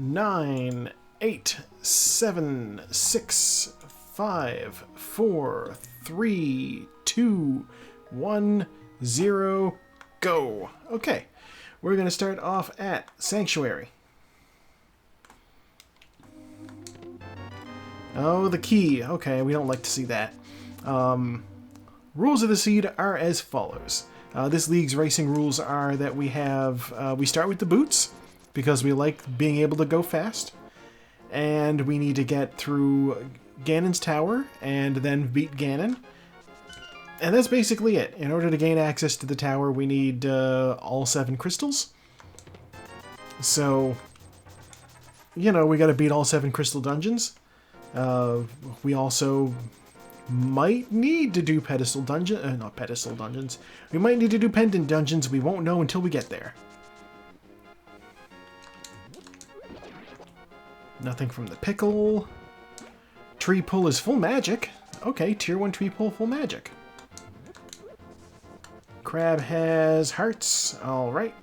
9, 8, 7, 6, 5, 4, 3, 2, 1, 0, go. Okay, we're going to start off at Sanctuary. Oh, the key. Okay, we don't like to see that. Rules of the seed are as follows. This league's racing rules are that we start with the boots, because we like being able to go fast. And we need to get through Ganon's tower, and then beat Ganon. And that's basically it. In order to gain access to the tower, we need all 7 crystals. So, you know, we gotta beat all 7 crystal dungeons. We also might need to do not pedestal dungeons. We might need to do pendant dungeons. We won't know until we get there. Nothing from the pickle. Tree pull is full magic. Okay, tier 1 tree pull, full magic. Crab has hearts. Alright.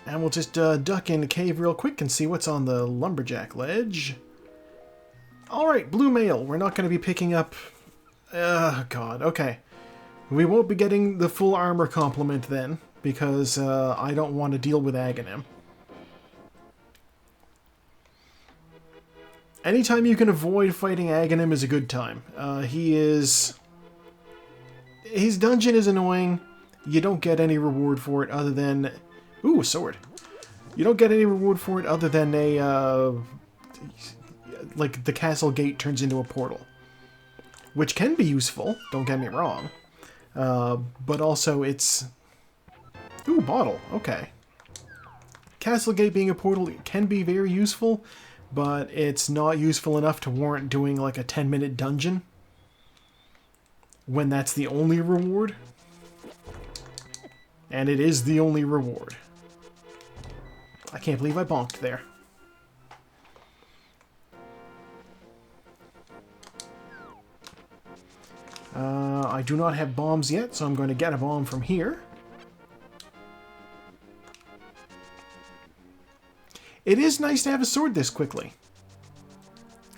And we'll just duck in the cave real quick and see what's on the lumberjack ledge. Alright, blue mail. We're not going to be picking up... God, okay. We won't be getting the full armor complement then, because I don't want to deal with Aghanim. Anytime you can avoid fighting Aghanim is a good time. His dungeon is annoying. You don't get any reward for it other than... Ooh, a sword. You don't get any reward for it other than a... like, the castle gate turns into a portal. Which can be useful, don't get me wrong. But also it's... Ooh, bottle. Okay. Castle gate being a portal can be very useful, but it's not useful enough to warrant doing like a 10-minute dungeon when that's the only reward. And it is the only reward. I can't believe I bonked there. I do not have bombs yet, so I'm going to get a bomb from here. It is nice to have a sword this quickly.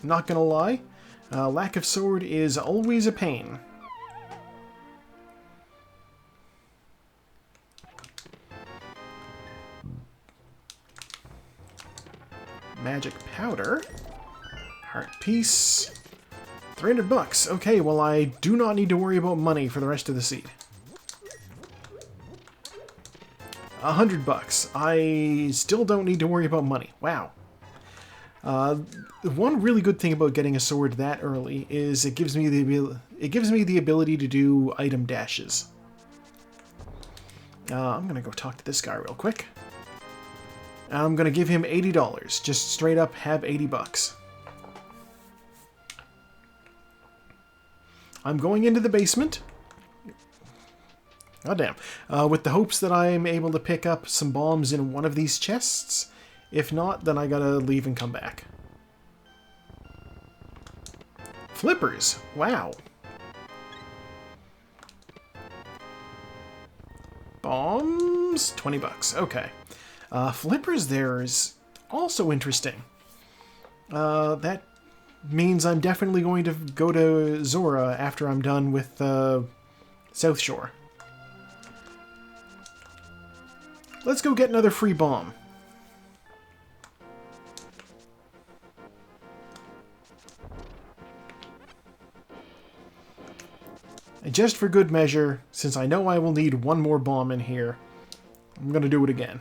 Not gonna lie, lack of sword is always a pain. Magic powder. Heart piece. 300 bucks. Okay, well I do not need to worry about money for the rest of the seed. 100 bucks. I still don't need to worry about money. Wow. One really good thing about getting a sword that early is it gives me the ability to do item dashes. I'm gonna go talk to this guy real quick. I'm gonna give him $80. Just straight up have 80 bucks. I'm going into the basement. Oh damn. With the hopes that I'm able to pick up some bombs in one of these chests. If not, then I gotta leave and come back. Flippers! Wow. Bombs? 20 bucks. Okay. Flippers there is also interesting. That means I'm definitely going to go to Zora after I'm done with South Shore. Let's go get another free bomb. And just for good measure, since I know I will need one more bomb in here, I'm going to do it again.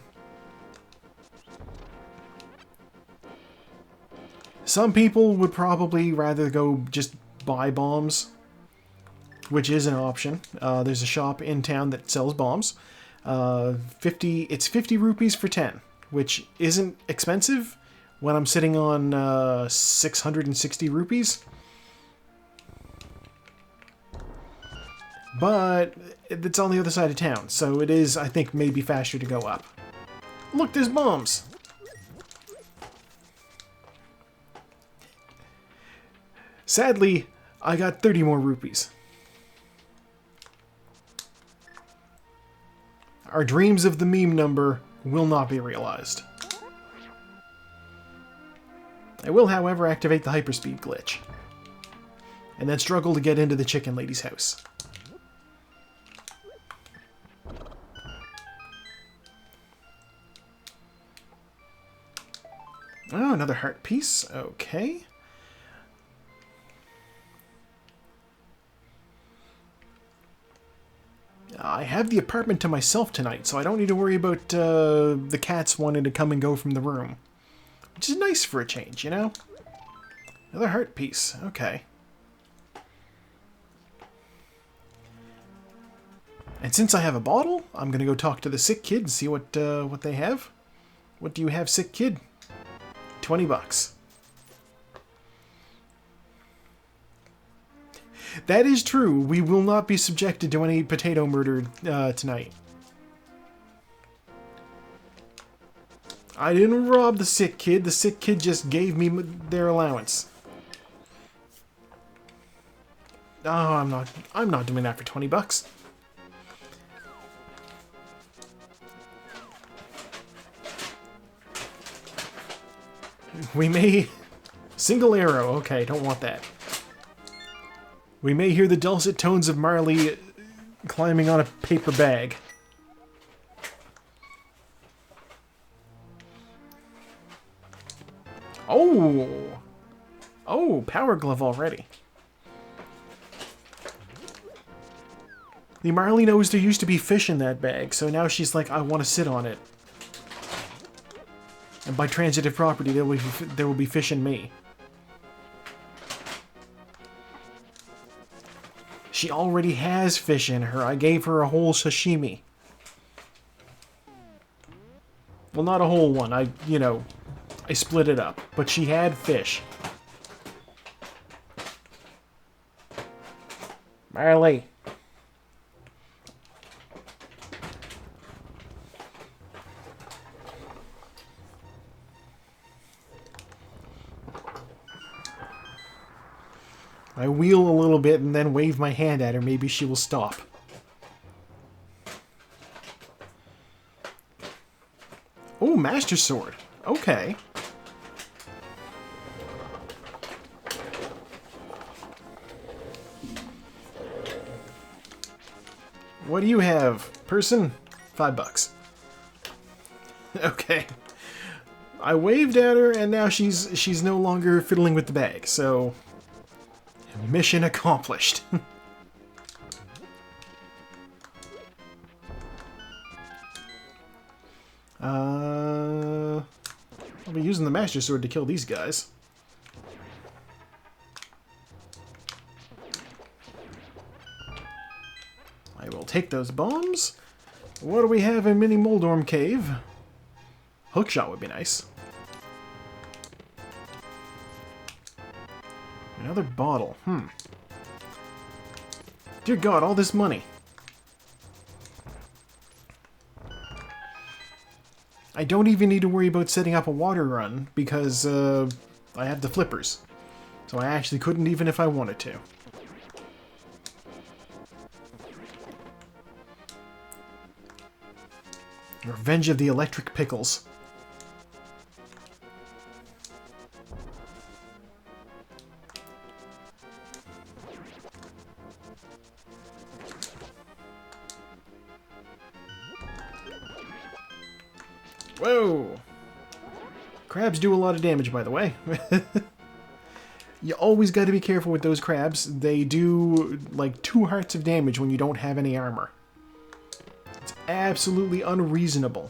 Some people would probably rather go just buy bombs, which is an option. There's a shop in town that sells bombs. It's 50 rupees for 10, which isn't expensive when I'm sitting on 660 rupees. But it's on the other side of town, so it is, I think, maybe faster to go up. Look, there's bombs! Sadly, I got 30 more rupees. Our dreams of the meme number will not be realized. I will, however, activate the hyperspeed glitch. And then struggle to get into the chicken lady's house. Oh, another heart piece. Okay. I have the apartment to myself tonight, so I don't need to worry about the cats wanting to come and go from the room. Which is nice for a change, you know? Another heart piece. Okay. And since I have a bottle, I'm going to go talk to the sick kid and see what they have. What do you have, sick kid? 20 bucks. That is true. We will not be subjected to any potato murder tonight. I didn't rob the sick kid. The sick kid just gave me their allowance. Oh, I'm not doing that for 20 bucks. We may... Single arrow. Okay, don't want that. We may hear the dulcet tones of Marley climbing on a paper bag. Oh! Oh, power glove already. The Marley knows there used to be fish in that bag, so now she's like, I want to sit on it. And by transitive property, there will be fish in me. She already has fish in her. I gave her a whole sashimi. Well, not a whole one. I split it up. But she had fish. Marley. I wheel a little bit and then wave my hand at her. Maybe she will stop. Oh, Master Sword. Okay. What do you have, person? $5. Okay. I waved at her and now she's no longer fiddling with the bag, so... Mission accomplished. I'll be using the Master Sword to kill these guys. I will take those bombs. What do we have in Mini Moldorm Cave? Hookshot would be nice. Another bottle. Dear God, all this money. I don't even need to worry about setting up a water run because I have the flippers. So I actually couldn't even if I wanted to. Revenge of the Electric Pickles. Whoa! Crabs do a lot of damage, by the way. You always got to be careful with those crabs. They do like 2 hearts of damage when you don't have any armor. It's absolutely unreasonable.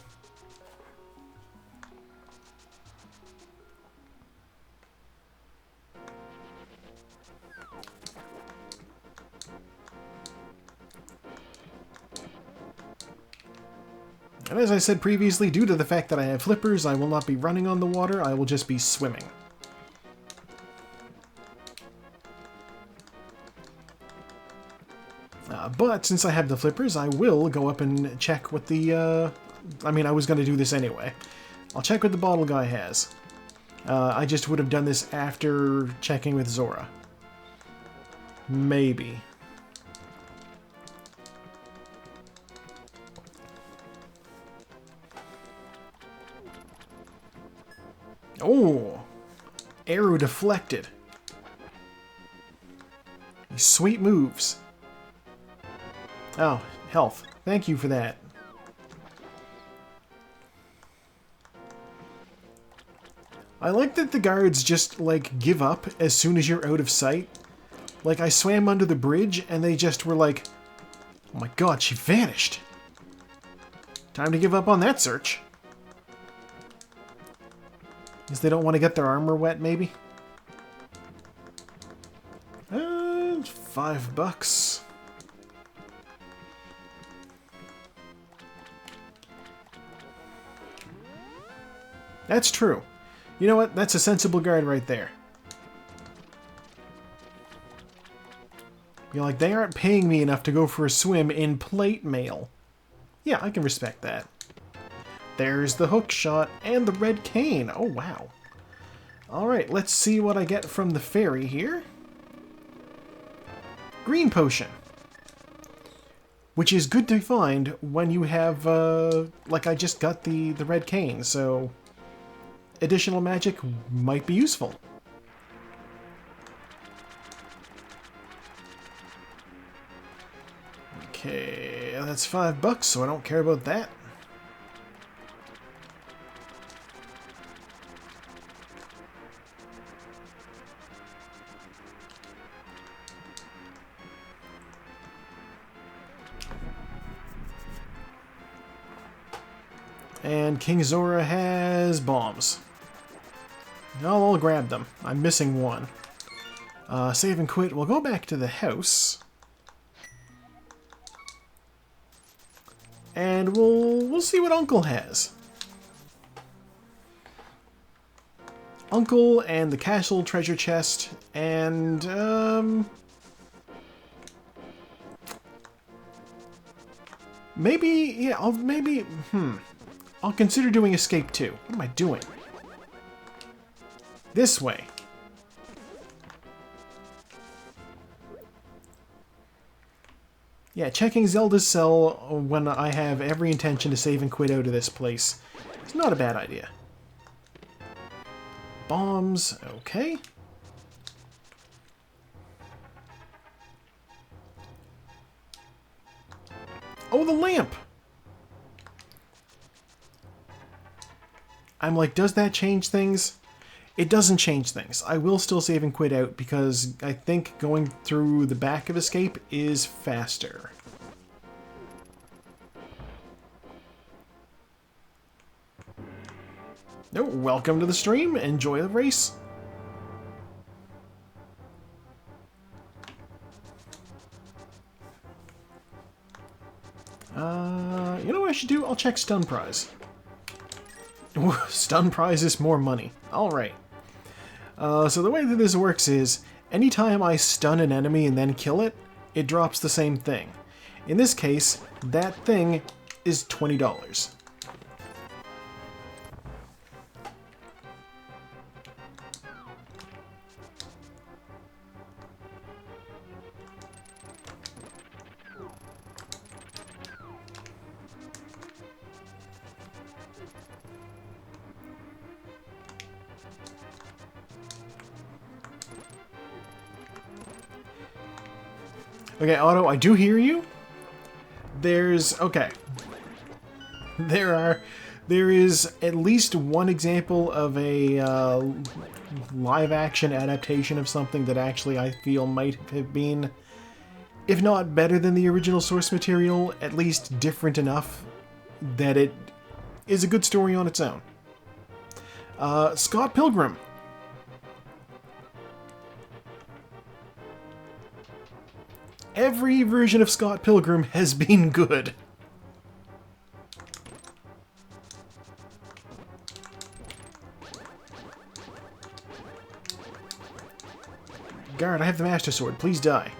And as I said previously, due to the fact that I have flippers, I will not be running on the water, I will just be swimming. But since I have the flippers, I will go up and check what the... I mean, I was going to do this anyway. I'll check what the bottle guy has. I just would have done this after checking with Zora. Maybe. Oh! Arrow deflected. Sweet moves. Oh, health. Thank you for that. I like that the guards just, like, give up as soon as you're out of sight. Like, I swam under the bridge, and they just were like, oh my god, she vanished. Time to give up on that search. Guess they don't want to get their armor wet, maybe? $5. That's true. You know what? That's a sensible guard right there. You're like, they aren't paying me enough to go for a swim in plate mail. Yeah, I can respect that. There's the hook shot and the red cane. Oh, wow. Alright, let's see what I get from the fairy here. Green potion. Which is good to find when you have, like I just got the red cane, so additional magic might be useful. Okay, that's $5, so I don't care about that. And King Zora has bombs. I'll grab them. I'm missing one. Save and quit. We'll go back to the house. And we'll see what Uncle has. Uncle and the castle treasure chest and maybe yeah, I'll consider doing escape too. What am I doing? This way. Yeah, checking Zelda's cell when I have every intention to save and quit out of this place. It's not a bad idea. Bombs, okay. Oh, the lamp! I'm like, does that change things? It doesn't change things. I will still save and quit out because I think going through the back of escape is faster. Oh, welcome to the stream. Enjoy the race. You know what I should do? I'll check stun prize. Stun prize is more money. Alright. So the way that this works is, anytime I stun an enemy and then kill it, it drops the same thing. In this case, that thing is $20. Okay, Otto, I do hear you. Okay. There is at least one example of a live-action adaptation of something that actually I feel might have been, if not better than the original source material, at least different enough that it is a good story on its own. Scott Pilgrim. Every version of Scott Pilgrim has been good. Guard, I have the Master Sword. Please die.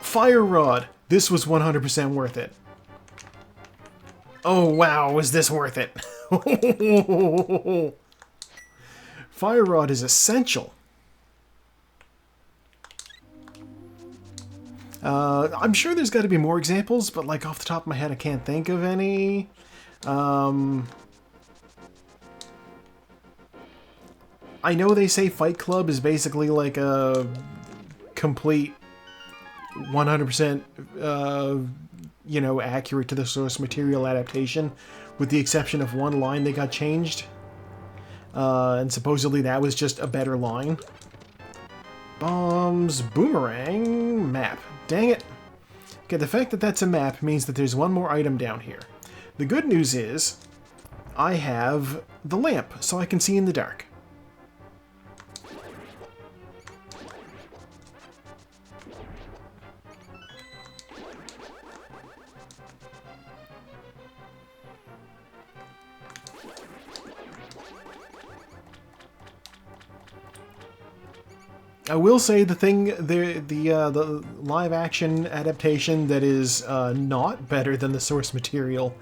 Fire Rod. This was 100% worth it. Oh, wow. Was this worth it? Fire Rod is essential. I'm sure there's got to be more examples, but like off the top of my head, I can't think of any. I know they say Fight Club is basically like a complete 100% you know, accurate to the source material adaptation, with the exception of one line that got changed. And supposedly that was just a better line. Bombs, boomerang, map. Dang it. Okay, the fact that that's a map means that there's one more item down here. The good news is I have the lamp, so I can see in the dark. I will say the live action adaptation that is not better than the source material.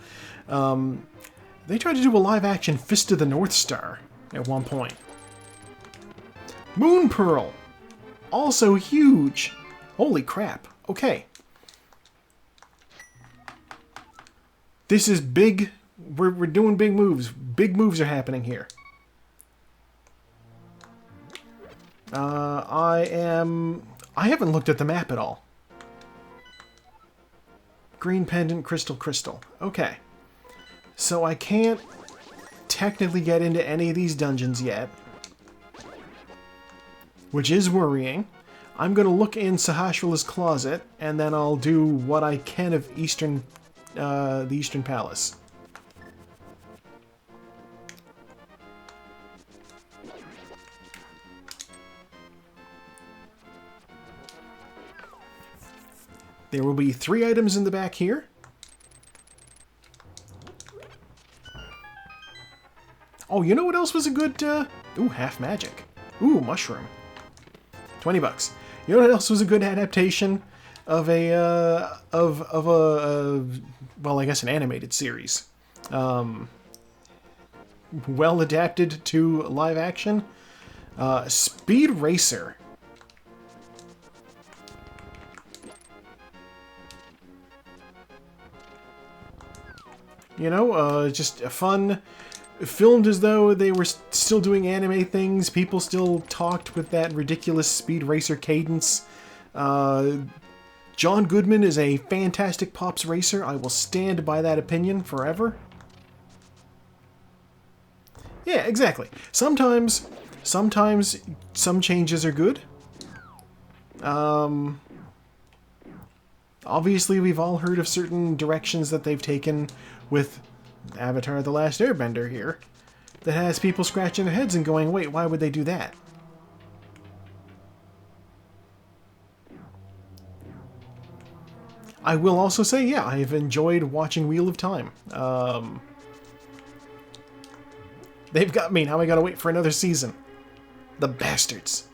They tried to do a live action Fist of the North Star at one point. Moon Pearl, also huge. Holy crap! Okay, this is big. We're doing big moves. Big moves are happening here. I haven't looked at the map at all. Green pendant, crystal, crystal. Okay. So I can't technically get into any of these dungeons yet, which is worrying. I'm going to look in Sahasrah's closet, and then I'll do what I can of the Eastern Palace. There will be 3 items in the back here. Oh, you know what else was a good, ooh, half magic. Ooh, mushroom. 20 bucks. You know what else was a good adaptation of a, well, I guess an animated series. Well adapted to live action. Speed Racer. You know, just fun, filmed as though they were still doing anime things. People still talked with that ridiculous Speed Racer cadence. John Goodman is a fantastic Pops racer. I will stand by that opinion forever. Yeah, exactly. Sometimes some changes are good. Obviously, we've all heard of certain directions that they've taken with Avatar: The Last Airbender here, that has people scratching their heads and going, wait, why would they do that? I will also say, yeah, I've enjoyed watching Wheel of Time. They've got me, now I gotta wait for another season. The bastards.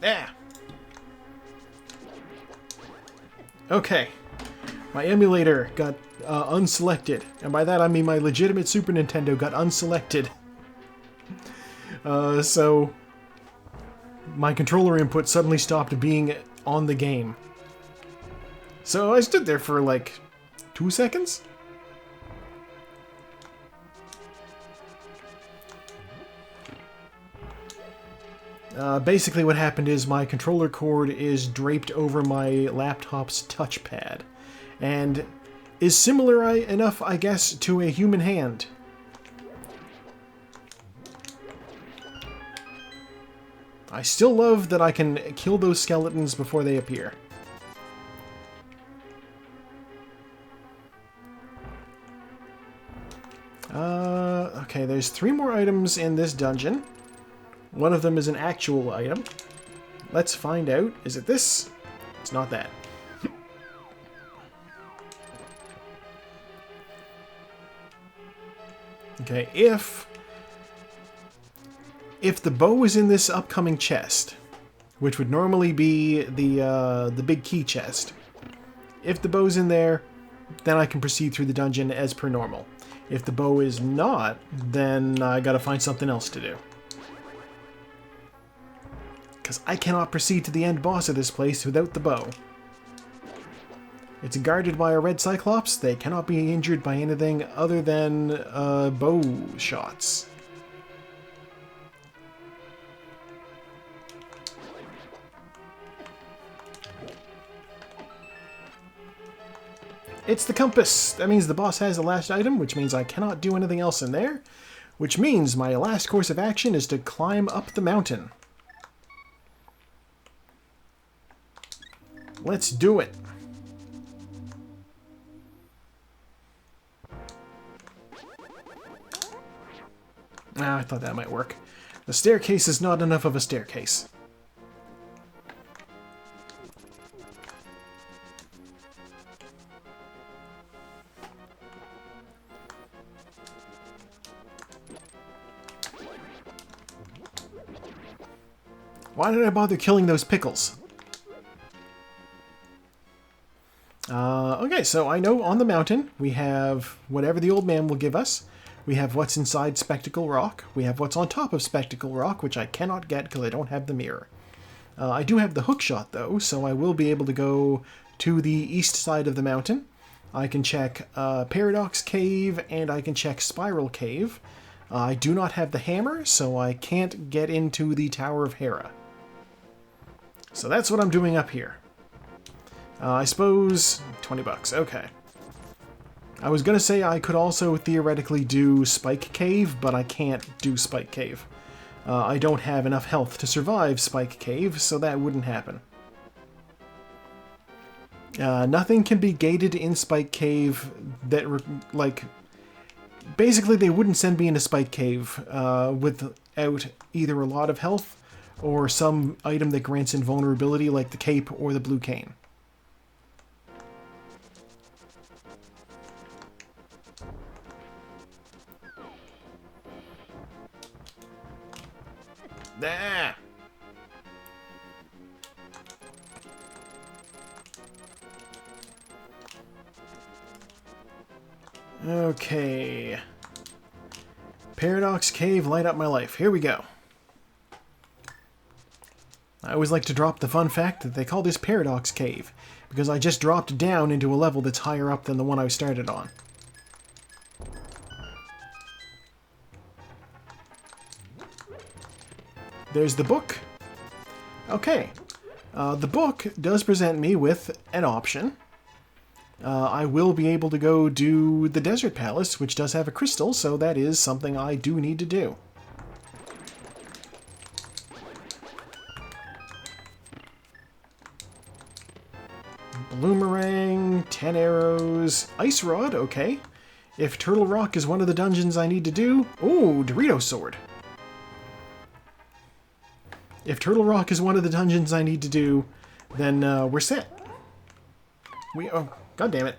Yeah. Okay. My emulator got unselected, and by that I mean my legitimate Super Nintendo got unselected. So my controller input suddenly stopped being on the game. So I stood there for like 2 seconds. Basically what happened is my controller cord is draped over my laptop's touchpad, and is similar enough, I guess, to a human hand. I still love that I can kill those skeletons before they appear. Okay, there's 3 more items in this dungeon. One of them is an actual item. Let's find out. Is it this? It's not that. Okay, if the bow is in this upcoming chest, which would normally be the big key chest, if the bow's in there, then I can proceed through the dungeon as per normal. If the bow is not, then I gotta find something else to do. Because I cannot proceed to the end boss of this place without the bow. It's guarded by a red Cyclops. They cannot be injured by anything other than bow shots. It's the compass. That means the boss has the last item, which means I cannot do anything else in there. Which means my last course of action is to climb up the mountain. Let's do it. I thought that might work. The staircase is not enough of a staircase. Why did I bother killing those pickles? Okay, so I know on the mountain we have whatever the old man will give us. We have what's inside Spectacle Rock. We have what's on top of Spectacle Rock, which I cannot get because I don't have the mirror. I do have the hook shot, though, so I will be able to go to the east side of the mountain. I can check Paradox Cave, and I can check Spiral Cave. I do not have the hammer, so I can't get into the Tower of Hera. So that's what I'm doing up here. I suppose 20 bucks. Okay. I was going to say I could also theoretically do Spike Cave, but I can't do Spike Cave. I don't have enough health to survive Spike Cave, so that wouldn't happen. Nothing can be gated in Spike Cave that, like... Basically, they wouldn't send me into Spike Cave without either a lot of health or some item that grants invulnerability like the cape or the blue cane. Ah! Okay. Paradox Cave, light up my life. Here we go. I always like to drop the fun fact that they call this Paradox Cave, because I just dropped down into a level that's higher up than the one I started on. There's the book. Okay. The book does present me with an option. I will be able to go do the Desert Palace, which does have a crystal, so that is something I do need to do. Bloomerang, 10 arrows, Ice Rod, okay. If Turtle Rock is one of the dungeons I need to do... Ooh, Dorito Sword. If Turtle Rock is one of the dungeons I need to do, then we're set. Oh, God damn it.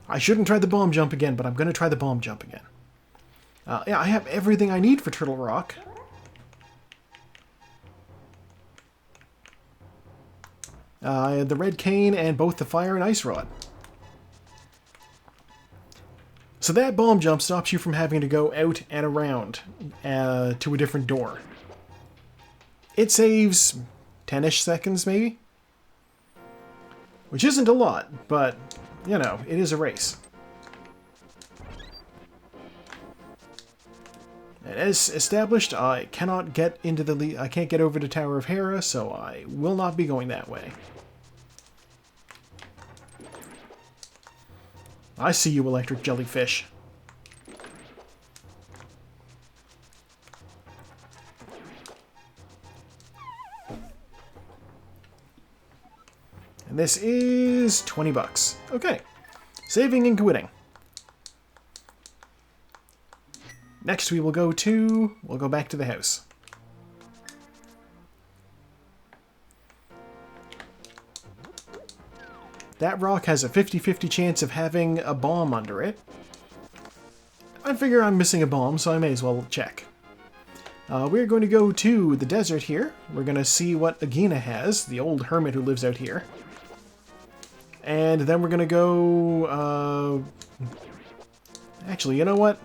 I shouldn't try the bomb jump again, but I'm going to try the bomb jump again. Yeah, I have everything I need for Turtle Rock. The red cane and both the fire and ice rod. So that bomb jump stops you from having to go out and around to a different door. It saves 10-ish seconds, maybe? Which isn't a lot, but, you know, it is a race. And as established, I cannot get into the... I can't get over to Tower of Hera, so I will not be going that way. I see you, electric jellyfish. And this is 20 bucks. Okay. Saving and quitting. Next we will go to... We'll go back to the house. That rock has a 50-50 chance of having a bomb under it. I figure I'm missing a bomb, so I may as well check. We're going to go to the desert here. We're going to see what Agina has, the old hermit who lives out here. And then we're going to go... Actually, you know what?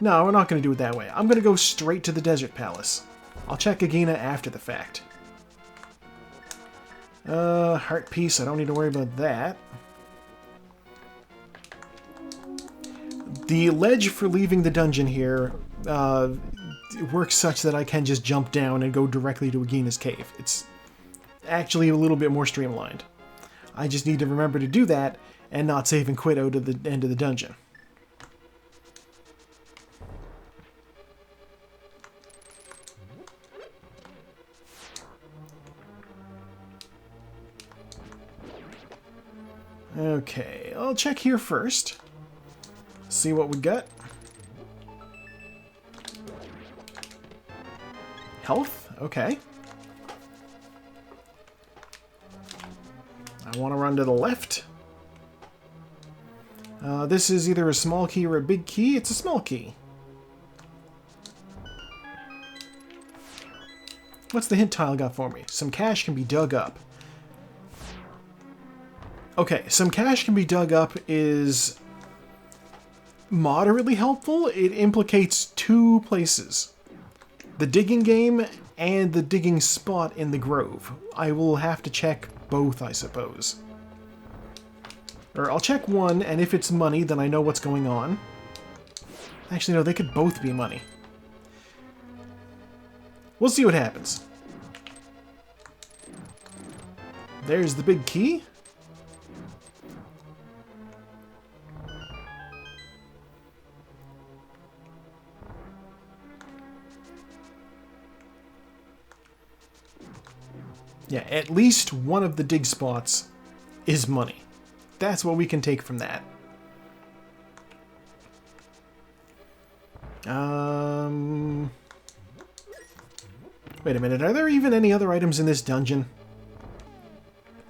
No, we're not going to do it that way. I'm going to go straight to the Desert Palace. I'll check Agina after the fact. Heart piece, I don't need to worry about that. The ledge for leaving the dungeon here works such that I can just jump down and go directly to Agina's cave. It's actually a little bit more streamlined. I just need to remember to do that and not save and quit out of the end of the dungeon. Okay, I'll check here first. See what we got. Health? Okay. I want to run to the left. This is either a small key or a big key. It's a small key. What's the hint tile got for me? Some cash can be dug up. Okay, some cash can be dug up is moderately helpful. It implicates two places. The digging game and the digging spot in the grove. I will have to check both, I suppose. Or I'll check one, and if it's money, then I know what's going on. Actually, no, they could both be money. We'll see what happens. There's the big key. Yeah, at least one of the dig spots is money. That's what we can take from that. Wait a minute, are there even any other items in this dungeon?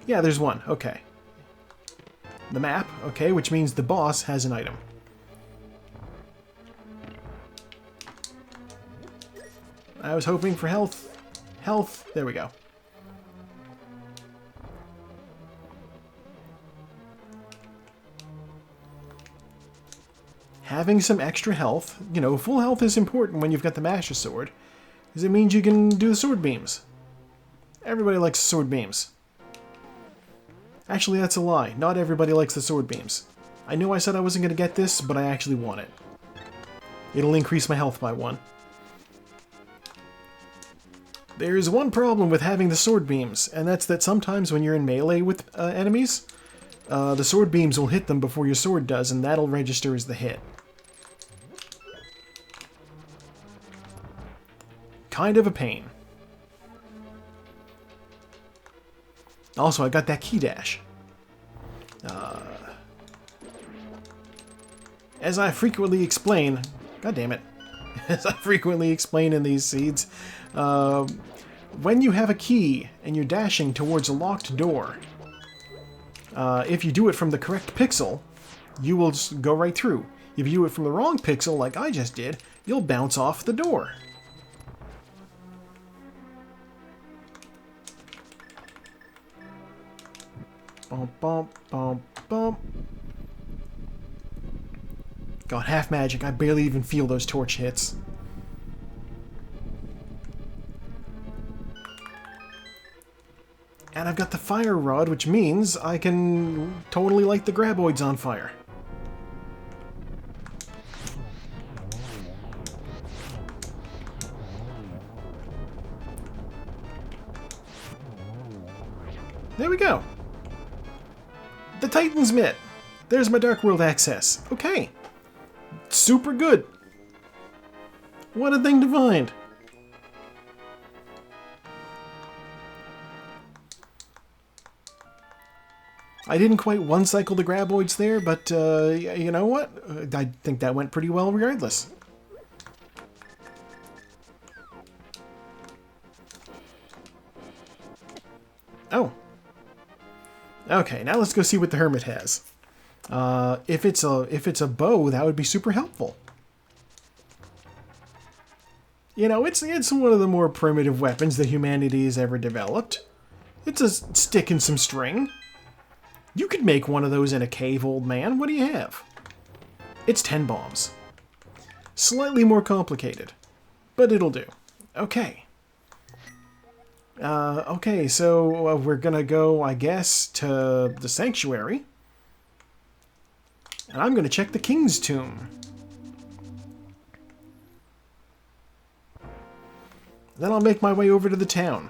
Yeah, there's one, okay. The map, okay, which means the boss has an item. I was hoping for health. Health, there we go. Having some extra health, you know, full health is important when you've got the Master Sword, because it means you can do the sword beams. Everybody likes the sword beams. Actually, that's a lie. Not everybody likes the sword beams. I knew I said I wasn't going to get this, but I actually want it. It'll increase my health by 1. There's one problem with having the sword beams, and that's that sometimes when you're in melee with enemies, the sword beams will hit them before your sword does, and that'll register as the hit. Kind of a pain. Also, I got that key dash. As I frequently explain... God damn it. As I frequently explain in these seeds, when you have a key and you're dashing towards a locked door, if you do it from the correct pixel, you will just go right through. If you do it from the wrong pixel, like I just did, you'll bounce off the door. Bump, bump, bump, bump. God, half magic. I barely even feel those torch hits. And I've got the fire rod, which means I can totally light the graboids on fire. There we go. The Titan's Mitt. There's my Dark World access. Okay. Super good. What a thing to find. I didn't quite one-cycle the graboids there, but you know what? I think that went pretty well regardless. Oh. Okay, now let's go see what the Hermit has. If it's a bow, that would be super helpful. You know, it's one of the more primitive weapons that humanity has ever developed. It's a stick and some string. You could make one of those in a cave, old man. What do you have? It's 10 bombs. Slightly more complicated, but it'll do. Okay. Okay, so we're gonna go, I guess, to the sanctuary. And I'm gonna check the king's tomb. Then I'll make my way over to the town.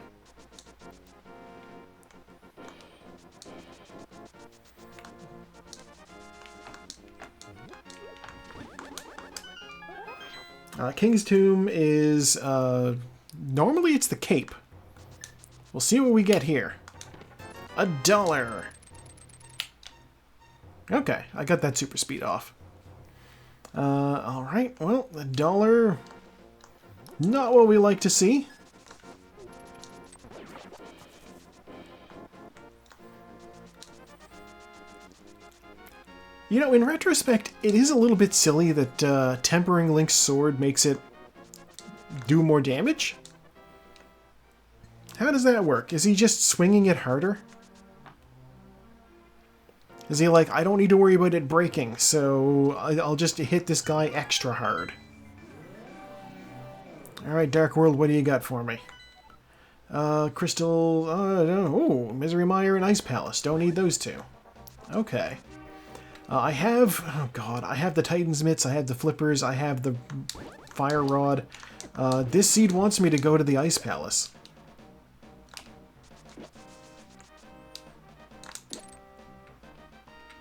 King's Tomb is, normally it's the cape. We'll see what we get here. $1. Okay, I got that super speed off. Alright, well, $1. Not what we like to see. You know, in retrospect, it is a little bit silly that tempering Link's sword makes it do more damage. How does that work? Is he just swinging it harder? Is he like, I don't need to worry about it breaking, so I'll just hit this guy extra hard? Alright, Dark World, what do you got for me? Crystal, oh, Misery Mire and Ice Palace. Don't need those two. Okay. I have, oh god, I have the Titan's Mitts, I have the Flippers, I have the Fire Rod. This seed wants me to go to the Ice Palace.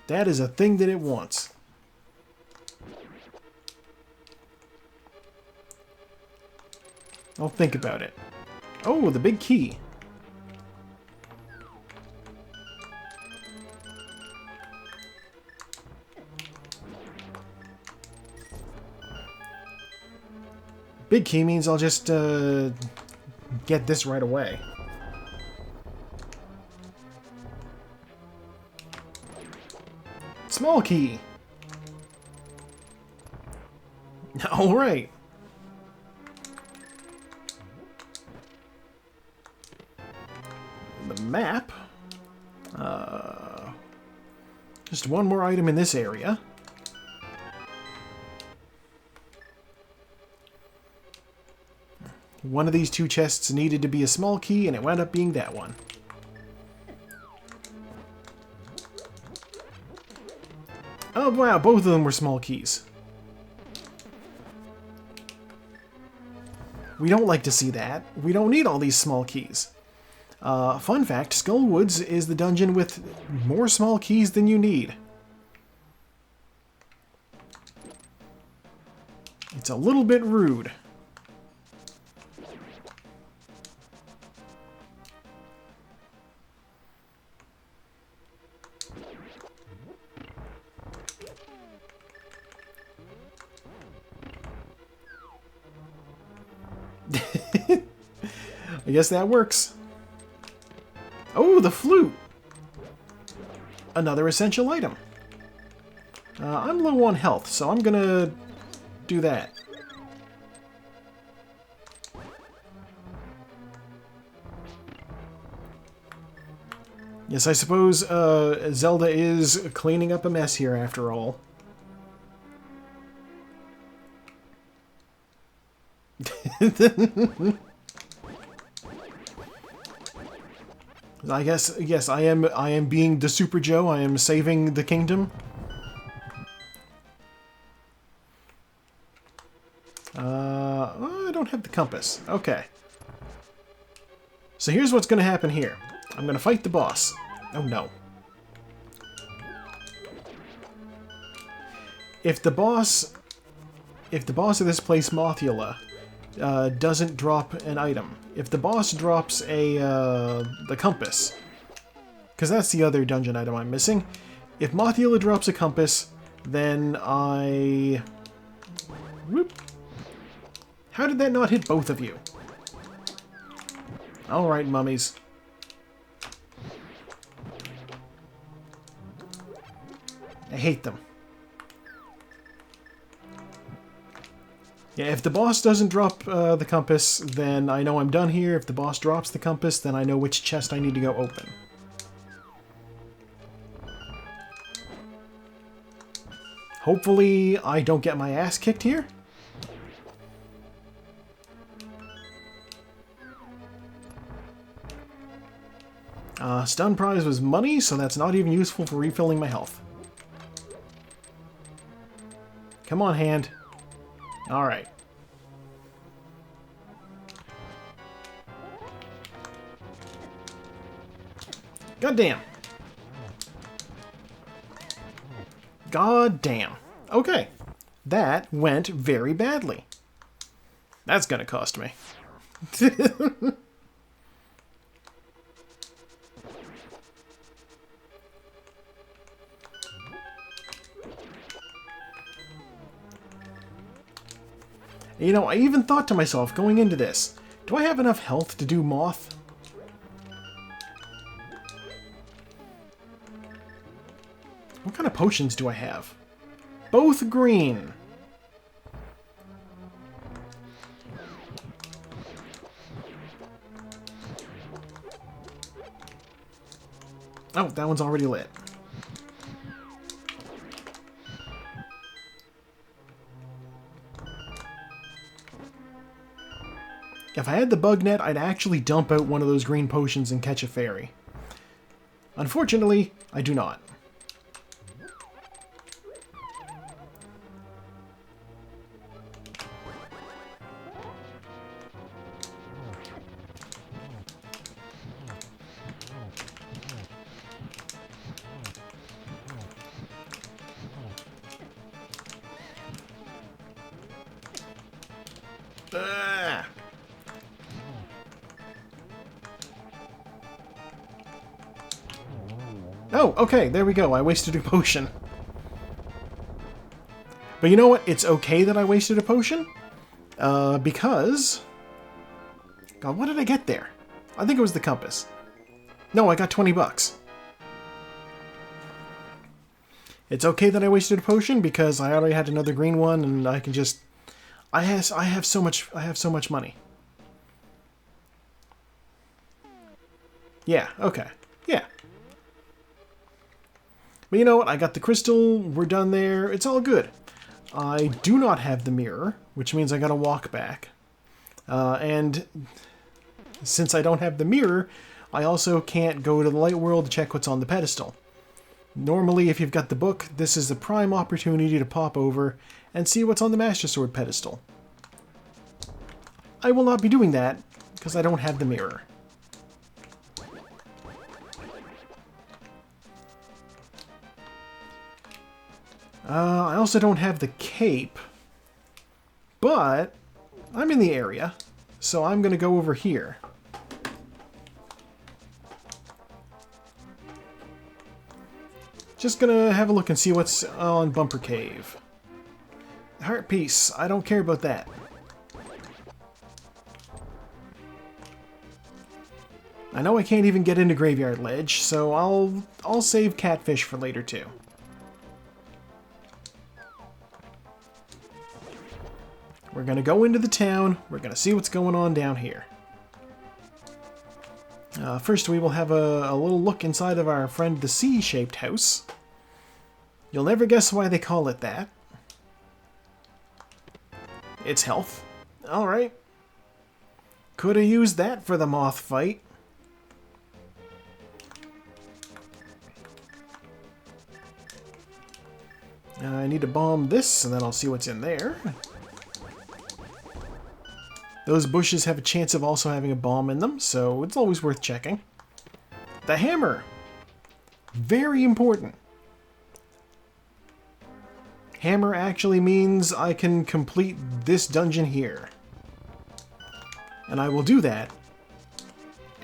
That is a thing that it wants. I'll think about it. Oh, the big key. Big key means I'll just get this right away. Small key. All right. The map. Just one more item in this area. One of these two chests needed to be a small key, and it wound up being that one. Oh wow, both of them were small keys. We don't like to see that. We don't need all these small keys. Fun fact, Skullwoods is the dungeon with more small keys than you need. It's a little bit rude. I guess that works. Oh, the flute! Another essential item. I'm low on health, so I'm gonna do that. Yes, I suppose Zelda is cleaning up a mess here after all. I guess, yes, I am being the Super Joe. I am saving the kingdom. Oh, I don't have the compass. Okay. So here's what's going to happen here. I'm going to fight the boss. Oh no. If the boss of this place, Mothula, doesn't drop an item. If the boss drops the compass, because that's the other dungeon item I'm missing. If Mothula drops a compass, then I... Whoop. How did that not hit both of you? Alright, mummies. I hate them. Yeah, if the boss doesn't drop the compass, then I know I'm done here. If the boss drops the compass, then I know which chest I need to go open. Hopefully, I don't get my ass kicked here. Stun prize was money, so that's not even useful for refilling my health. Come on, hand. Alright. God damn. God damn. Okay. That went very badly. That's gonna cost me. You know, I even thought to myself, going into this, do I have enough health to do Moth? What kind of potions do I have? Both green. Oh, that one's already lit. If I had the bug net, I'd actually dump out one of those green potions and catch a fairy. Unfortunately, I do not. Oh, okay, there we go. I wasted a potion. But you know what? It's okay that I wasted a potion. Because... God, what did I get there? I think it was the compass. No, I got 20 bucks. It's okay that I wasted a potion because I already had another green one and I can just... I have so much money. Yeah, okay. Yeah. But you know what? I got the crystal. We're done there. It's all good. I do not have the mirror, which means I gotta walk back. And since I don't have the mirror, I also can't go to the light world to check what's on the pedestal. Normally, if you've got the book, this is the prime opportunity to pop over and see what's on the Master Sword pedestal. I will not be doing that because I don't have the mirror. I also don't have the cape, but I'm in the area, so I'm going to go over here. Just going to have a look and see what's on Bumper Cave. Heart piece, I don't care about that. I know I can't even get into Graveyard Ledge, so I'll save Catfish for later too. We're going to go into the town. We're going to see what's going on down here. First, we will have a little look inside of our friend the C-shaped house. You'll never guess why they call it that. It's health. Alright. Could have used that for the moth fight. I need to bomb this, and then I'll see what's in there. Those bushes have a chance of also having a bomb in them, so it's always worth checking. The hammer! Very important. Hammer actually means I can complete this dungeon here. And I will do that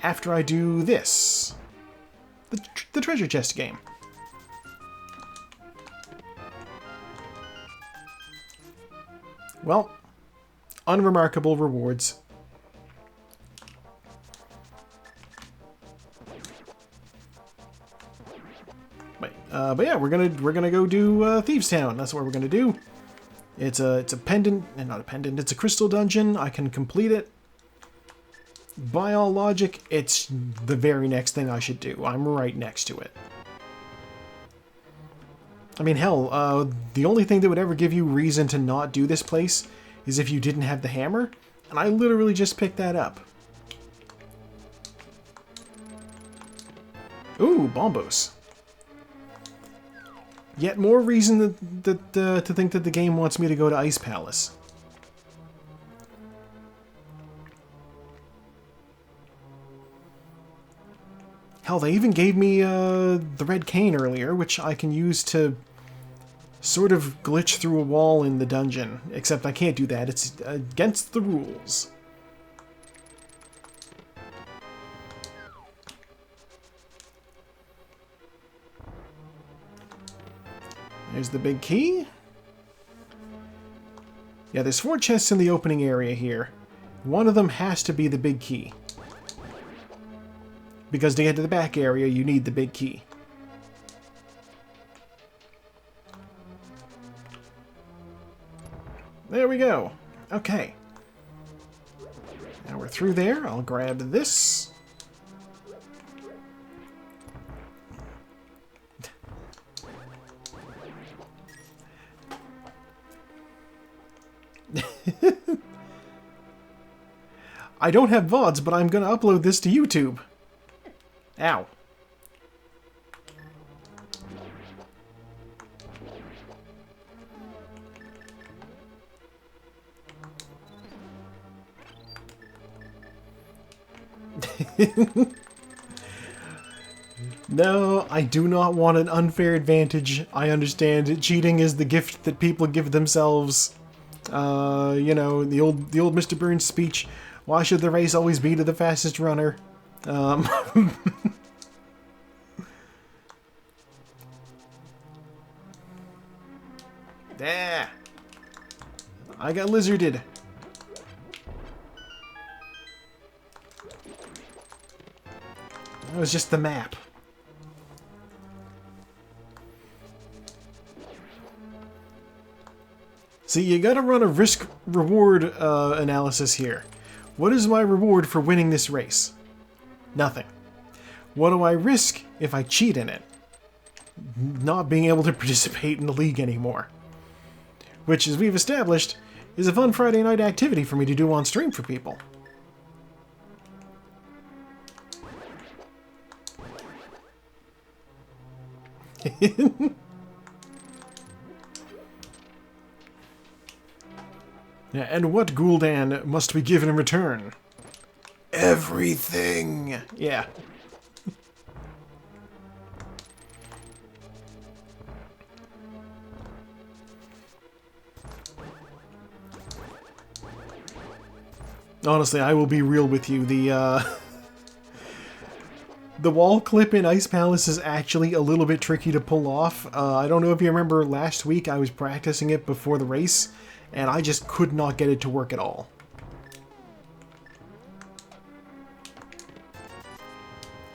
after I do this. The treasure chest game. Well, unremarkable rewards. But yeah, we're gonna go do Thieves Town. That's what we're gonna do. It's a pendant, and not a pendant. It's a crystal dungeon. I can complete it. By all logic, it's the very next thing I should do. I'm right next to it. I mean, hell, the only thing that would ever give you reason to not do this place is if you didn't have the hammer, and I literally just picked that up. Ooh, Bombos. Yet more reason to think that the game wants me to go to Ice Palace. Hell, they even gave me the red cane earlier, which I can use to sort of glitch through a wall in the dungeon. Except I can't do that. It's against the rules. There's the big key. Yeah, there's 4 chests in the opening area here. One of them has to be the big key. Because to get to the back area, you need the big key. There we go. Okay. Now we're through there. I'll grab this. I don't have VODs, but I'm going to upload this to YouTube. Ow. No, I do not want an unfair advantage. I understand cheating is the gift that people give themselves. You know, the old Mr. Burns speech, why should the race always be to the fastest runner? Yeah. I got lizarded. That was just the map. See, you gotta run a risk-reward analysis here. What is my reward for winning this race? Nothing. What do I risk if I cheat in it? Not being able to participate in the league anymore. Which, as we've established, is a fun Friday night activity for me to do on stream for people. Yeah, and what Gul'dan must be given in return? Everything! Yeah. Honestly, I will be real with you. The wall clip in Ice Palace is actually a little bit tricky to pull off. I don't know if you remember last week I was practicing it before the race, and I just could not get it to work at all.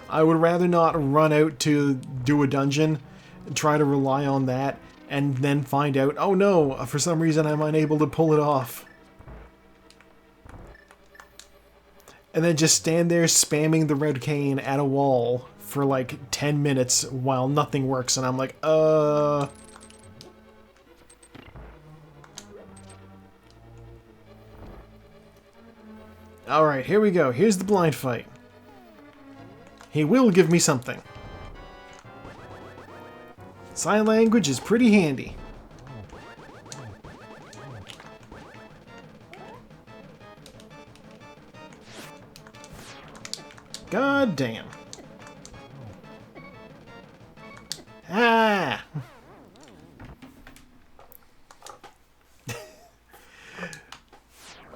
I would rather not run out to do a dungeon and try to rely on that, and then find out, oh no, for some reason I'm unable to pull it off. And then just stand there spamming the red cane at a wall for like 10 minutes while nothing works, and I'm like, Alright, here we go. Here's the blind fight. He will give me something. Sign language is pretty handy. God damn. Ah!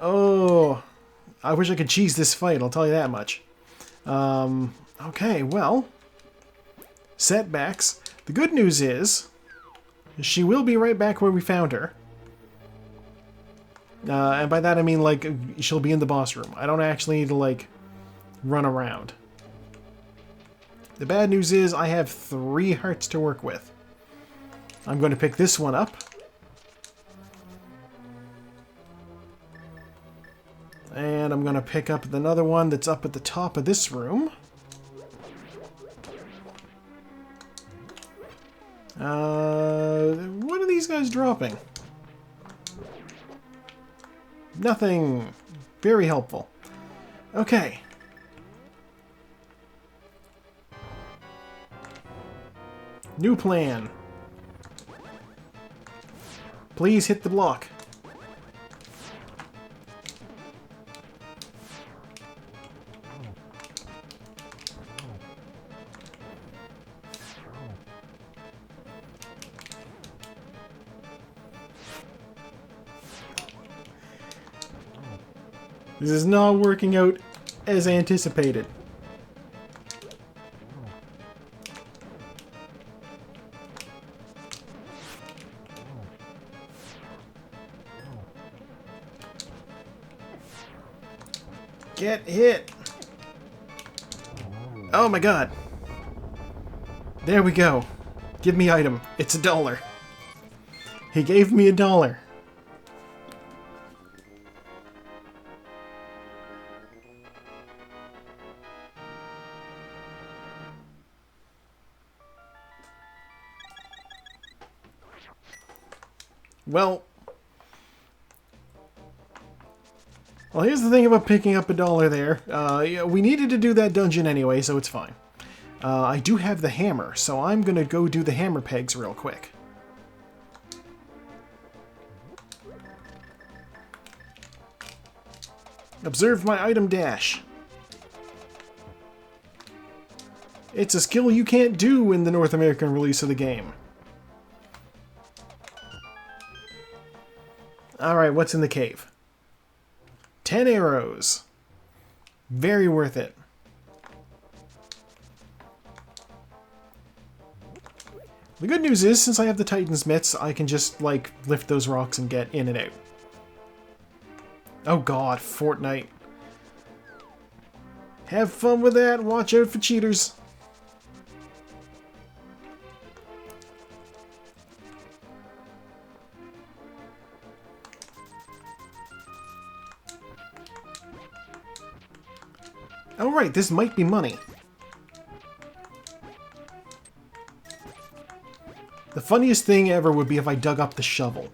Oh, I wish I could cheese this fight, I'll tell you that much. Okay, well, setbacks. The good news is, she will be right back where we found her. And by that I mean, like, she'll be in the boss room. I don't actually need to, like, run around. The bad news is I have 3 hearts to work with. I'm going to pick this one up. And I'm going to pick up another one that's up at the top of this room. What are these guys dropping? Nothing. Very helpful. Okay. New plan. Please hit the block. This is not working out as anticipated. Get hit! Oh my god! There we go. Give me item. It's $1. He gave me $1. Well, here's the thing about picking up $1 there. Yeah, we needed to do that dungeon anyway, so it's fine. I do have the hammer, so I'm gonna go do the hammer pegs real quick. Observe my item dash. It's a skill you can't do in the North American release of the game. Alright, what's in the cave? 10 arrows. Very worth it. The good news is, since I have the Titan's mitts, I can just, like, lift those rocks and get in and out. Oh god, Fortnite. Have fun with that, watch out for cheaters. Oh right, this might be money. The funniest thing ever would be if I dug up the shovel.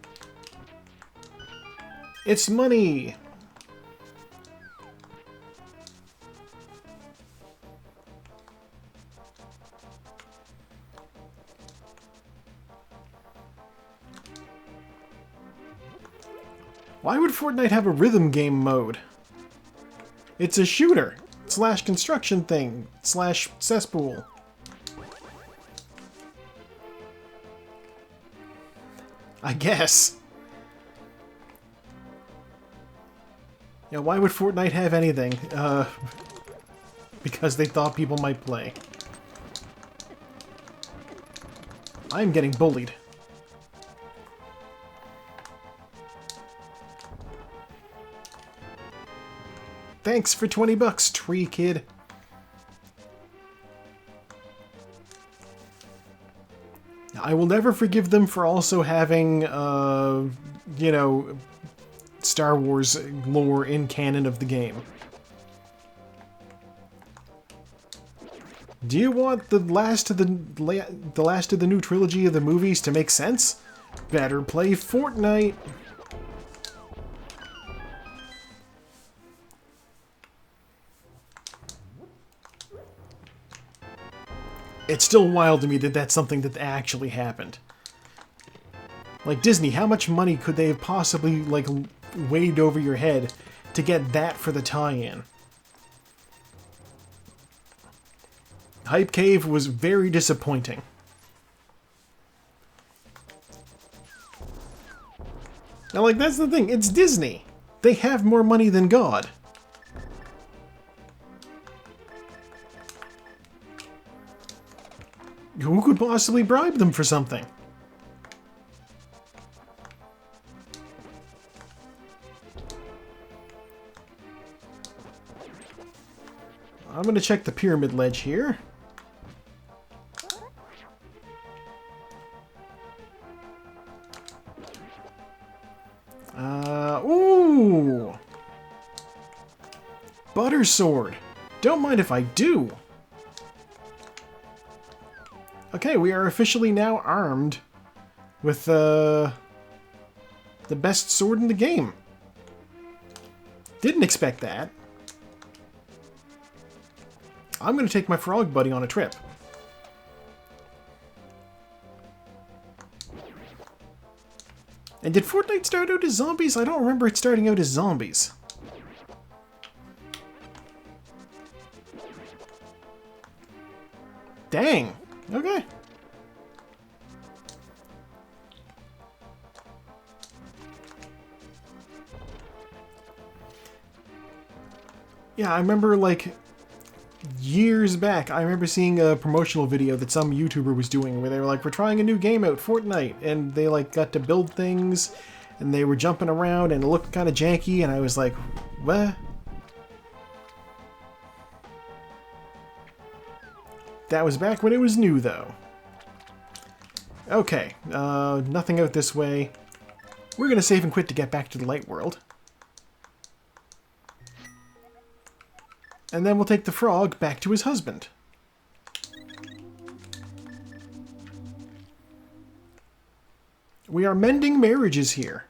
It's money! Why would Fortnite have a rhythm game mode? It's a shooter / construction thing / cesspool. I guess. Yeah, why would Fortnite have anything? Because they thought people might play. I'm getting bullied. Thanks for 20 bucks, tree kid. I will never forgive them for also having, you know, Star Wars lore in canon of the game. Do you want the last of the new trilogy of the movies to make sense? Better play Fortnite. It's still wild to me that that's something that actually happened. Like, Disney, how much money could they have possibly, like, waved over your head to get that for the tie-in? Hype Cave was very disappointing. Now, like, that's the thing. It's Disney. They have more money than God. Who could possibly bribe them for something? I'm going to check the pyramid ledge here. Ooh! Butter sword. Don't mind if I do. Okay, we are officially now armed with the best sword in the game. Didn't expect that. I'm going to take my frog buddy on a trip. And did Fortnite start out as zombies? I don't remember it starting out as zombies. Dang. Okay. Yeah, I remember, like, years back, I remember seeing a promotional video that some YouTuber was doing where they were like, we're trying a new game out, Fortnite, and they, like, got to build things, and they were jumping around, and it looked kind of janky, and I was like, what? That was back when it was new, though. Okay, nothing out this way. We're gonna save and quit to get back to the light world. And then we'll take the frog back to his husband. We are mending marriages here.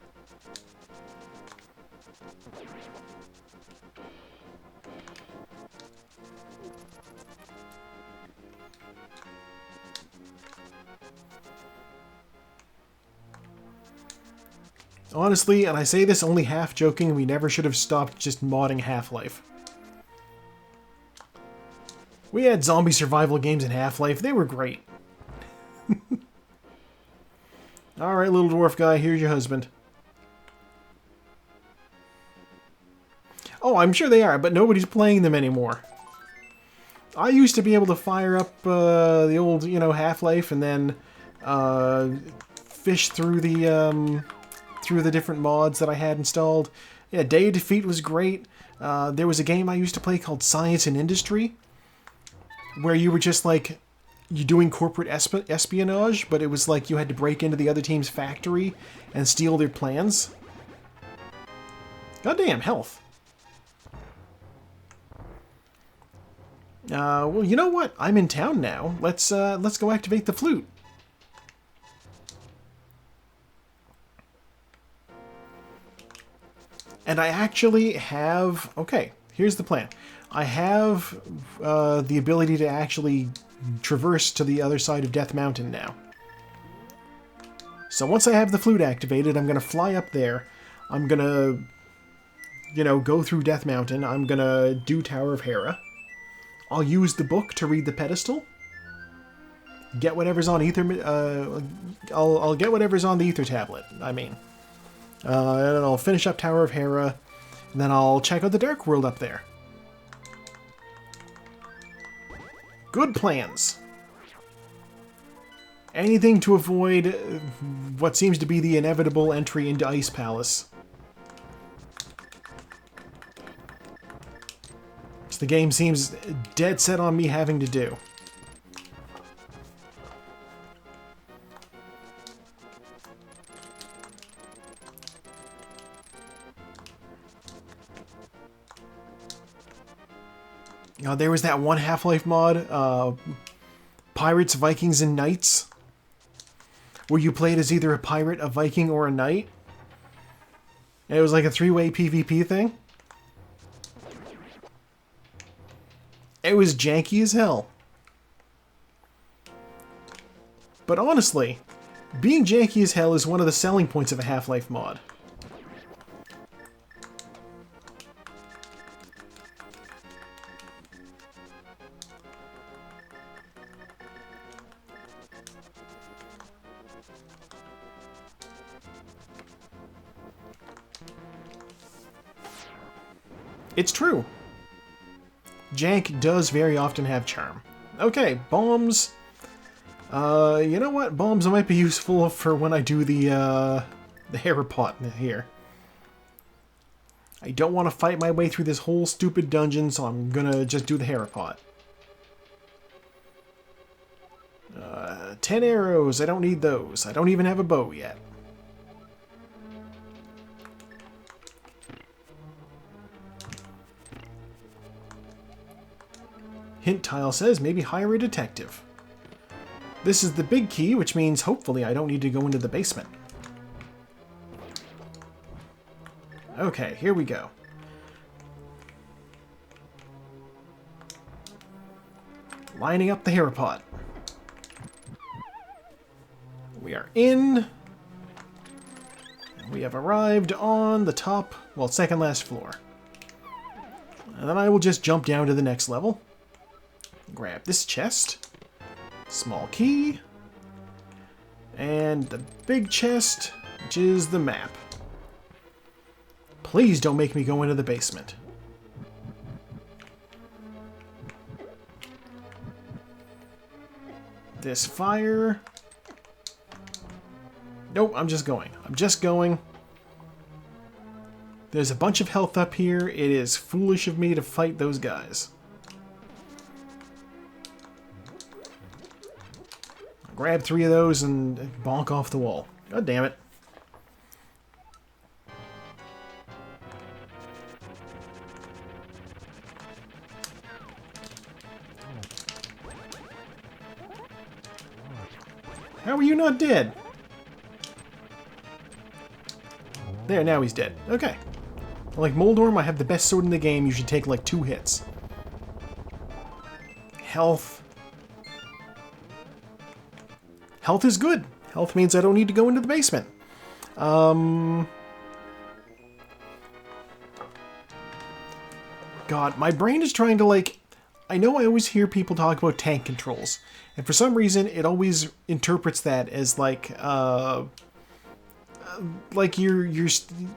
Honestly, and I say this only half joking, we never should have stopped just modding Half-Life. We had zombie survival games in Half-Life. They were great. Alright, little dwarf guy, here's your husband. Oh, I'm sure they are, but nobody's playing them anymore. I used to be able to fire up the old, you know, Half-Life and then fish through the different mods that I had installed. Yeah, Day of Defeat was great. There was a game I used to play called Science and Industry, where you were just like, you doing corporate espionage, but it was like you had to break into the other team's factory and steal their plans. Goddamn, health. Well, you know what? I'm in town now. Let's go activate the flute. And I actually have... Okay, here's the plan. I have the ability to actually traverse to the other side of Death Mountain now. So once I have the flute activated, I'm going to fly up there. I'm going to, you know, go through Death Mountain. I'm going to do Tower of Hera. I'll use the book to read the pedestal. Get whatever's on Ether... I'll get whatever's on the Ether tablet, I mean. And then I'll finish up Tower of Hera. And then I'll check out the Dark World up there. Good plans. Anything to avoid what seems to be the inevitable entry into Ice Palace. So the game seems dead set on me having to do. There was that one Half-Life mod, Pirates, Vikings, and Knights, where you played as either a pirate, a Viking, or a knight. And it was like a three-way PvP thing. It was janky as hell. But honestly, being janky as hell is one of the selling points of a Half-Life mod. It's true. Jank does very often have charm. Okay, bombs. You know what? Bombs might be useful for when I do the Hera pot here. I don't want to fight my way through this whole stupid dungeon, so I'm gonna just do the Hera pot. 10 arrows. I don't need those. I don't even have a bow yet. Hint tile says maybe hire a detective. This is the big key, which means hopefully I don't need to go into the basement. Okay, here we go. Lining up the Hera pot. We are in. We have arrived on the top, well, second last floor. And then I will just jump down to the next level. Grab this chest. Small key. And the big chest, which is the map. Please don't make me go into the basement. This fire. Nope, I'm just going. I'm just going. There's a bunch of health up here. It is foolish of me to fight those guys. Grab 3 of those and bonk off the wall. God damn it. How are you not dead? There, now he's dead. Okay. Like Moldorm, I have the best sword in the game. You should take like 2 hits. Health. Health is good. Health means I don't need to go into the basement. God, my brain is trying to like... I know I always hear people talk about tank controls. And for some reason, it always interprets that as like you're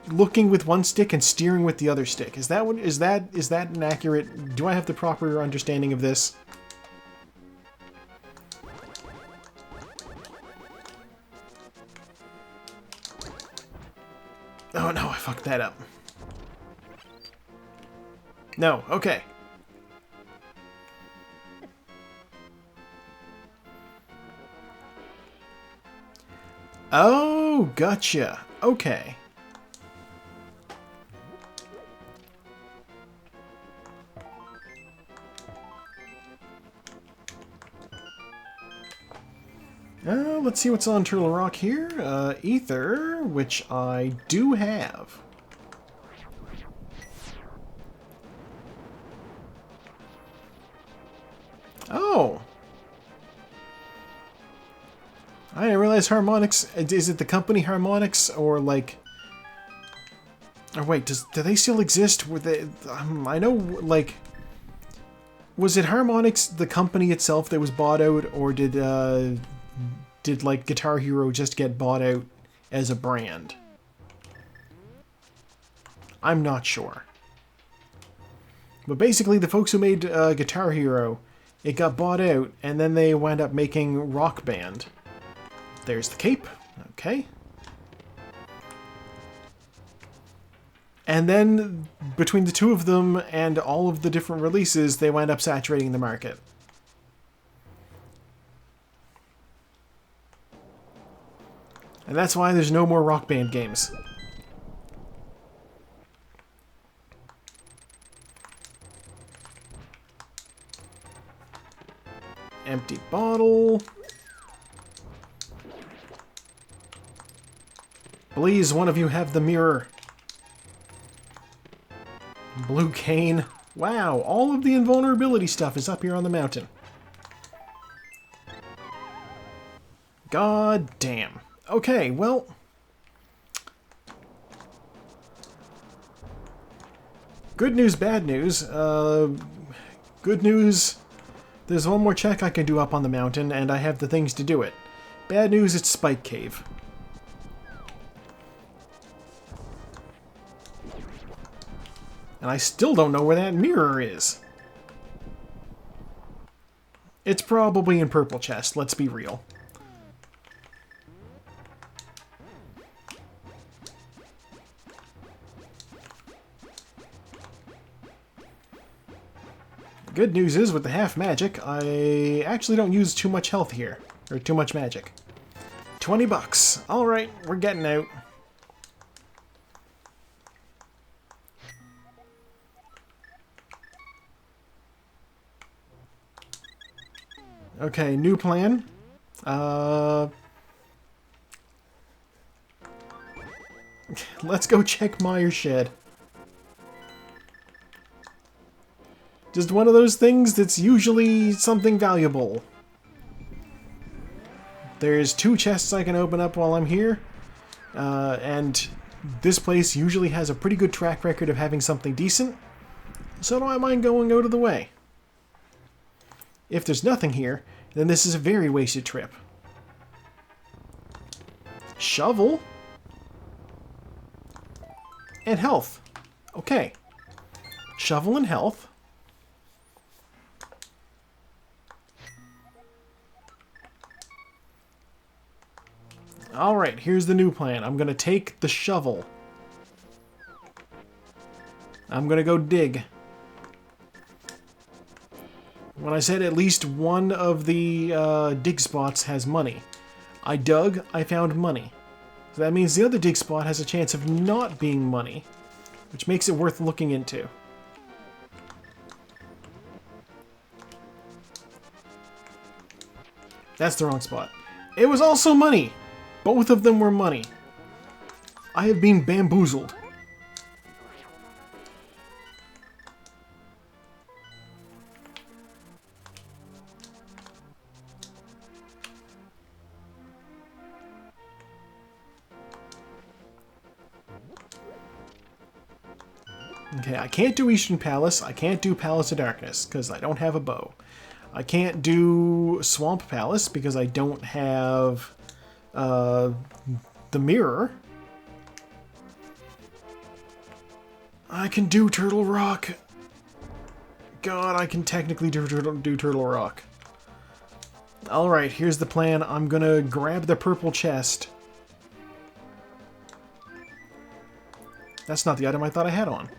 looking with one stick and steering with the other stick. Is that an accurate? Do I have the proper understanding of this? Oh no, I fucked that up. No, okay. Oh, gotcha. Okay. Let's see what's on Turtle Rock here. Ether, which I do have. Oh! I didn't realize Harmonix... Is it the company Harmonix, or like... Or wait, do they still exist? Were they... I know, like... Was it Harmonix, the company itself, that was bought out, or did like Guitar Hero just get bought out as a brand? I'm not sure. But basically, the folks who made Guitar Hero, it got bought out, and then they wound up making Rock Band. There's the cape. Okay. And then, between the two of them and all of the different releases, they wound up saturating the market. And that's why there's no more Rock Band games. Empty bottle. Please, one of you have the mirror. Blue cane. Wow, all of the invulnerability stuff is up here on the mountain. God damn. Okay, well... Good news, bad news. Good news, there's one more check I can do up on the mountain, and I have the things to do it. Bad news, it's Spike Cave. And I still don't know where that mirror is. It's probably in Purple Chest, let's be real. The good news is, with the half magic, I actually don't use too much health here. Or too much magic. 20 bucks. Alright, we're getting out. Okay, new plan. Let's go check Meyer's shed. Just one of those things that's usually something valuable. There's 2 chests I can open up while I'm here. And this place usually has a pretty good track record of having something decent, so don't mind going out of the way. If there's nothing here, then this is a very wasted trip. Shovel? And health. Okay. Shovel and health. Alright, here's the new plan. I'm going to take the shovel. I'm going to go dig. When I said at least one of the dig spots has money, I dug, I found money. So that means the other dig spot has a chance of not being money, which makes it worth looking into. That's the wrong spot. It was also money! Both of them were money. I have been bamboozled. Okay, I can't do Eastern Palace. I can't do Palace of Darkness because I don't have a bow. I can't do Swamp Palace because I don't have the mirror. I can do Turtle Rock. God, I can technically do Turtle Rock. Alright, here's the plan. I'm gonna grab the purple chest. That's not the item I thought I had on.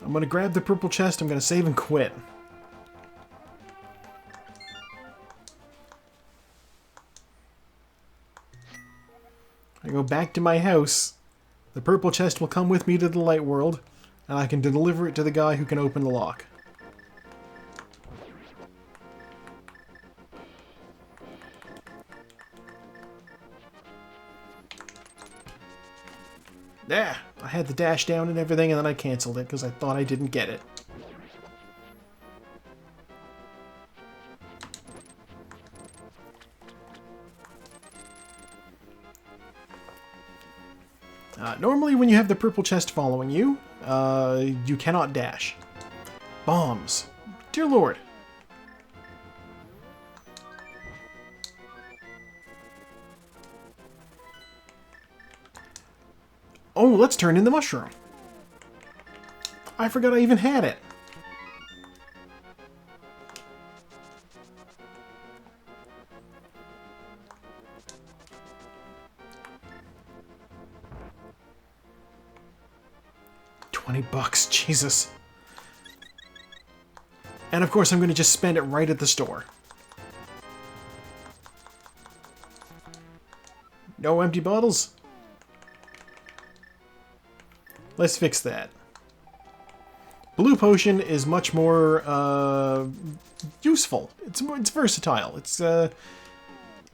I'm gonna grab the purple chest, I'm gonna save and quit. I go back to my house. The purple chest will come with me to the light world, and I can deliver it to the guy who can open the lock. Yeah, I had the dash down and everything, and then I canceled it because I thought I didn't get it. Normally when you have the purple chest following you, you cannot dash. Bombs. Dear Lord. Oh, let's turn in the mushroom. I forgot I even had it. $20, Jesus. And of course I'm going to just spend it right at the store. No empty bottles? Let's fix that. Blue potion is much more useful. It's versatile.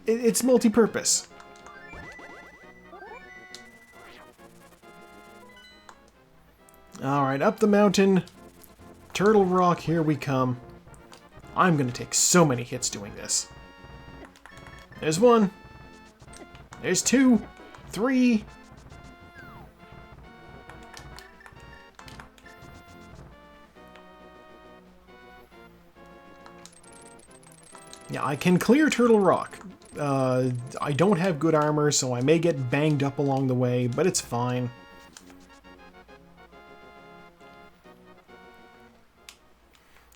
It's multi-purpose. Alright, up the mountain. Turtle Rock, here we come. I'm gonna take so many hits doing this. There's one. There's two. Three. Yeah, I can clear Turtle Rock. I don't have good armor, so I may get banged up along the way, but it's fine.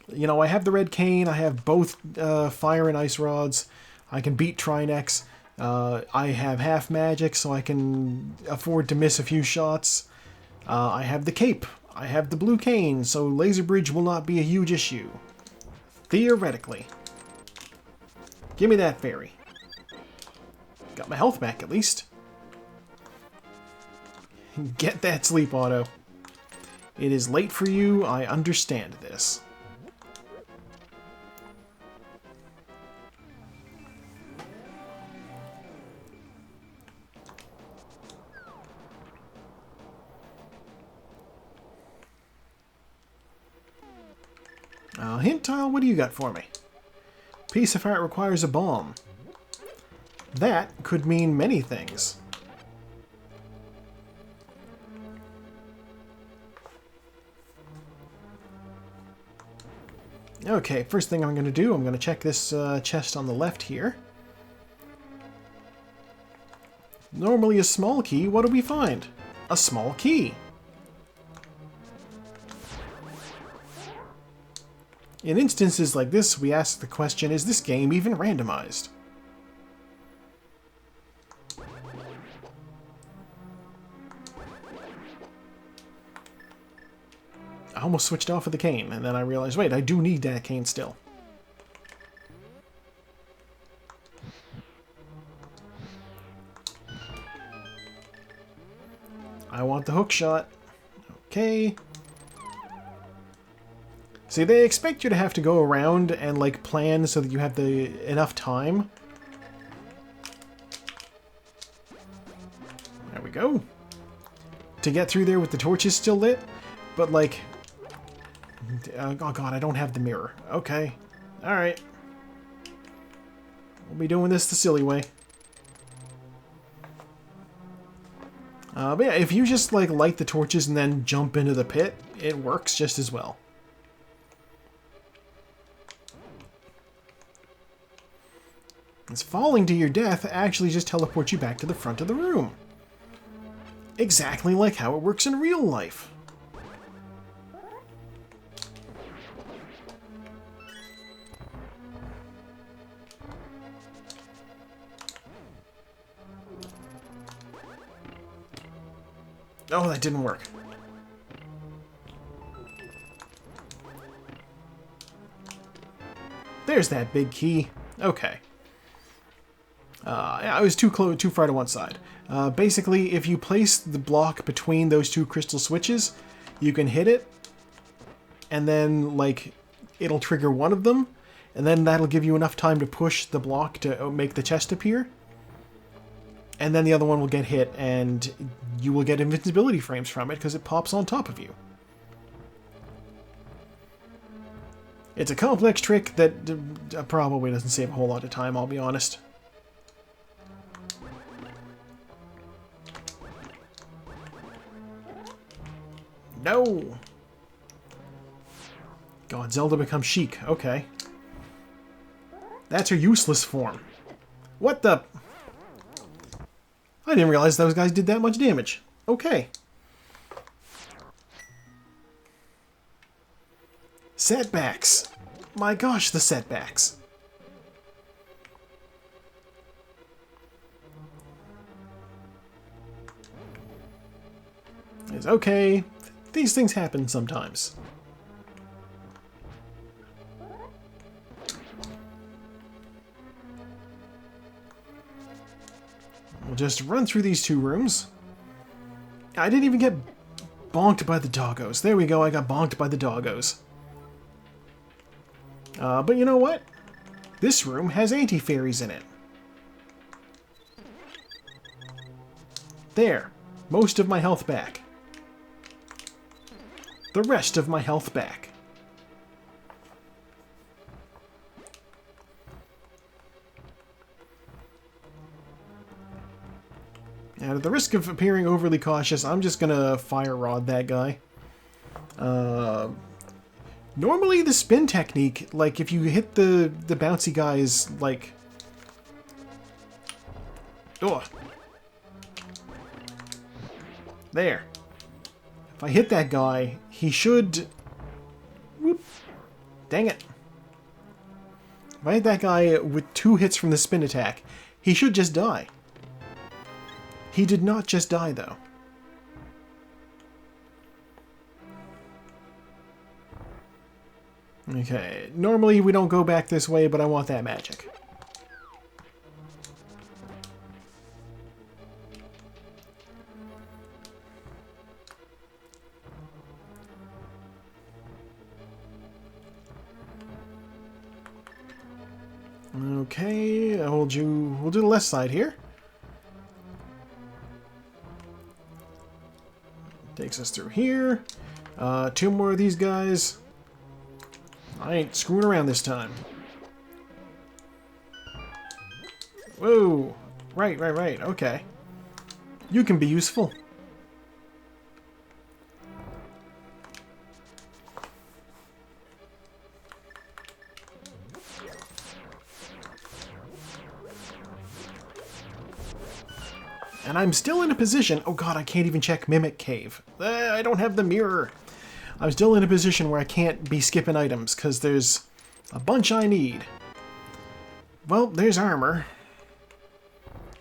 You know, I have the red cane, I have both fire and ice rods, I can beat Trinex, I have half magic so I can afford to miss a few shots, I have the cape, I have the blue cane, so laser bridge will not be a huge issue. Theoretically. Give me that fairy. Got my health back at least. Get that sleep auto. It is late for you, I understand this. Hint tile, what do you got for me? Piece of art requires a bomb. That could mean many things. Okay, first thing I'm going to do, I'm going to check this chest on the left here. Normally a small key, what do we find? A small key. In instances like this, we ask the question, is this game even randomized? I almost switched off of the cane, and then I realized, wait, I do need that cane still. I want the hook shot. Okay. See, they expect you to have to go around and, like, plan so that you have enough time. There we go. To get through there with the torches still lit, but, like... oh god, I don't have the mirror. Okay. Alright. We'll be doing this the silly way. But yeah, if you just, like, light the torches and then jump into the pit, it works just as well. It's falling to your death actually just teleports you back to the front of the room. Exactly like how it works in real life. Oh, that didn't work. There's that big key. Okay. I was too far to one side. Basically, if you place the block between those two crystal switches, you can hit it, and then, like, it'll trigger one of them, and then that'll give you enough time to push the block to make the chest appear. And then the other one will get hit, and you will get invincibility frames from it because it pops on top of you. It's a complex trick that probably doesn't save a whole lot of time, I'll be honest. No! God, Zelda becomes chic. Okay. That's her useless form. What the... I didn't realize those guys did that much damage. Okay. Setbacks. My gosh, the setbacks. It's okay. These things happen sometimes. We'll just run through these two rooms. I didn't even get bonked by the doggos. There we go, I got bonked by the doggos. But you know what? This room has anti-fairies in it. There. Most of my health back. The rest of my health back. And at the risk of appearing overly cautious, I'm just gonna fire rod that guy. Normally the spin technique, like if you hit the bouncy guys, like... oh. There. If I hit that guy, he should... whoop. Dang it. If I hit that guy with 2 hits from the spin attack, he should just die. He did not just die, though. Okay, normally we don't go back this way, but I want that magic. Okay, we'll do the left side here. Takes us through here. 2 more of these guys. I ain't screwing around this time. Whoa! Right, okay. You can be useful. And I'm still in a position... Oh god, I can't even check Mimic Cave. I don't have the mirror. I'm still in a position where I can't be skipping items, because there's a bunch I need. Well, there's armor.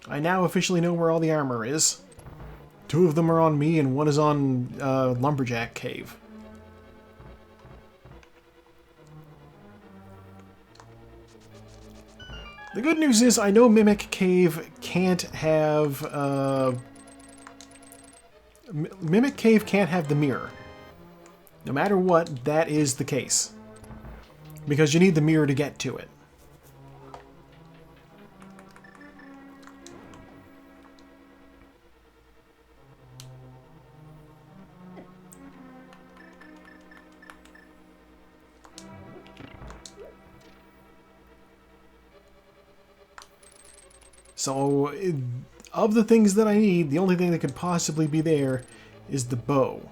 I now officially know where all the armor is. 2 of them are on me, and 1 is on Lumberjack Cave. The good news is I know Mimic Cave can't have... Mimic Cave can't have the mirror. No matter what, that is the case. Because you need the mirror to get to it. So, of the things that I need, the only thing that could possibly be there is the bow.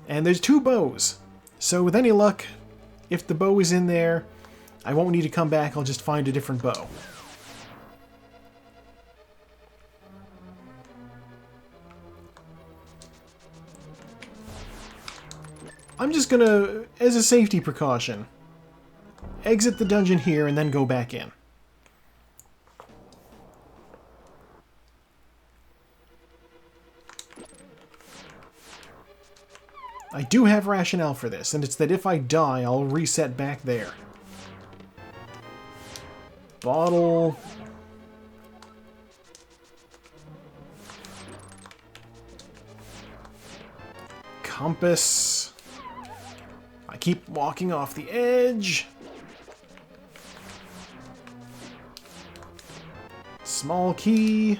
And there's 2 bows. So with any luck, if the bow is in there, I won't need to come back, I'll just find a different bow. I'm just gonna, as a safety precaution, exit the dungeon here and then go back in. I do have rationale for this, and it's that if I die, I'll reset back there. Bottle. Compass. I keep walking off the edge. Small key.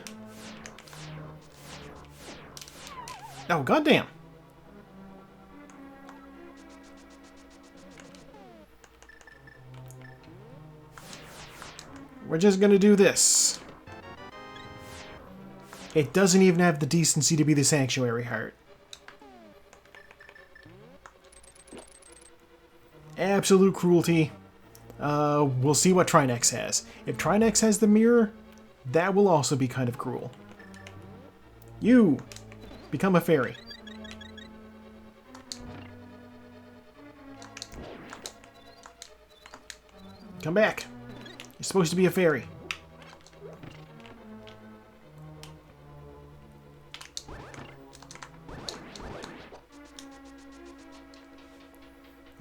Oh, goddamn. We're just gonna do this. It doesn't even have the decency to be the sanctuary heart. Absolute cruelty. We'll see what Trinex has. If Trinex has the mirror, that will also be kind of cruel. You! Become a fairy. Come back. You're supposed to be a fairy.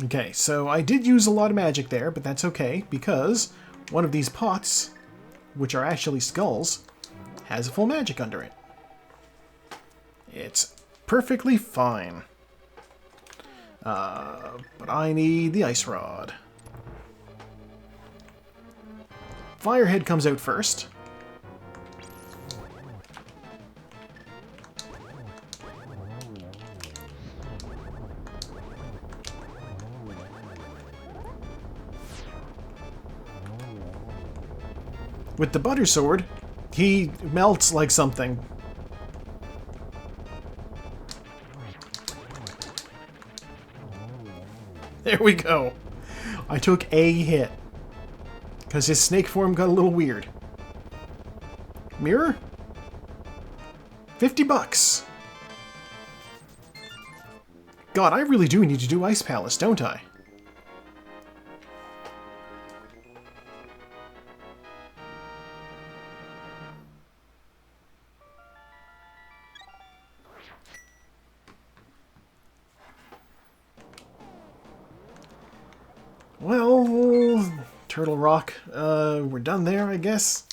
Okay, so I did use a lot of magic there, but that's okay, because one of these pots, which are actually skulls, has a full magic under it. It's perfectly fine. But I need the ice rod. Firehead comes out first. With the butter sword, he melts like something. There we go. I took a hit. Because his snake form got a little weird. Mirror? $50. God, I really do need to do Ice Palace, don't I? Well, Turtle Rock, we're done there, I guess.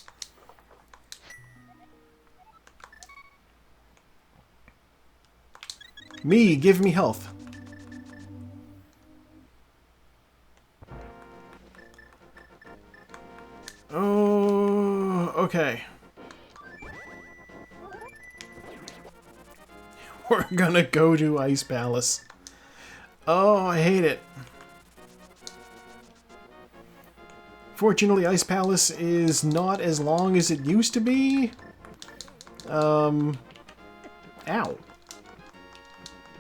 Me, give me health. Oh, okay. We're gonna go to Ice Palace. Oh, I hate it. Fortunately, Ice Palace is not as long as it used to be. Ow.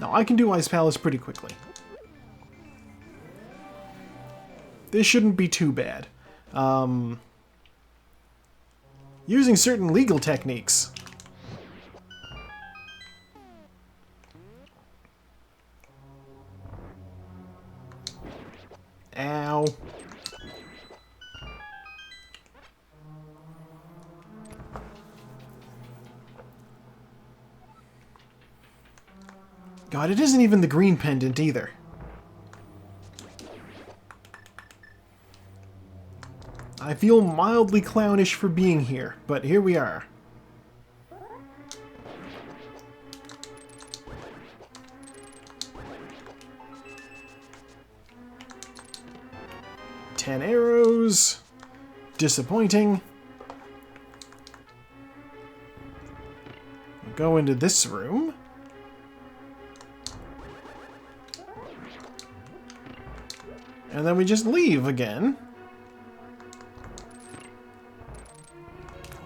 Now, I can do Ice Palace pretty quickly. This shouldn't be too bad. using certain legal techniques. Ow. God, it isn't even the green pendant either. I feel mildly clownish for being here, but here we are. Ten arrows. Disappointing. We'll go into this room. And then we just leave again.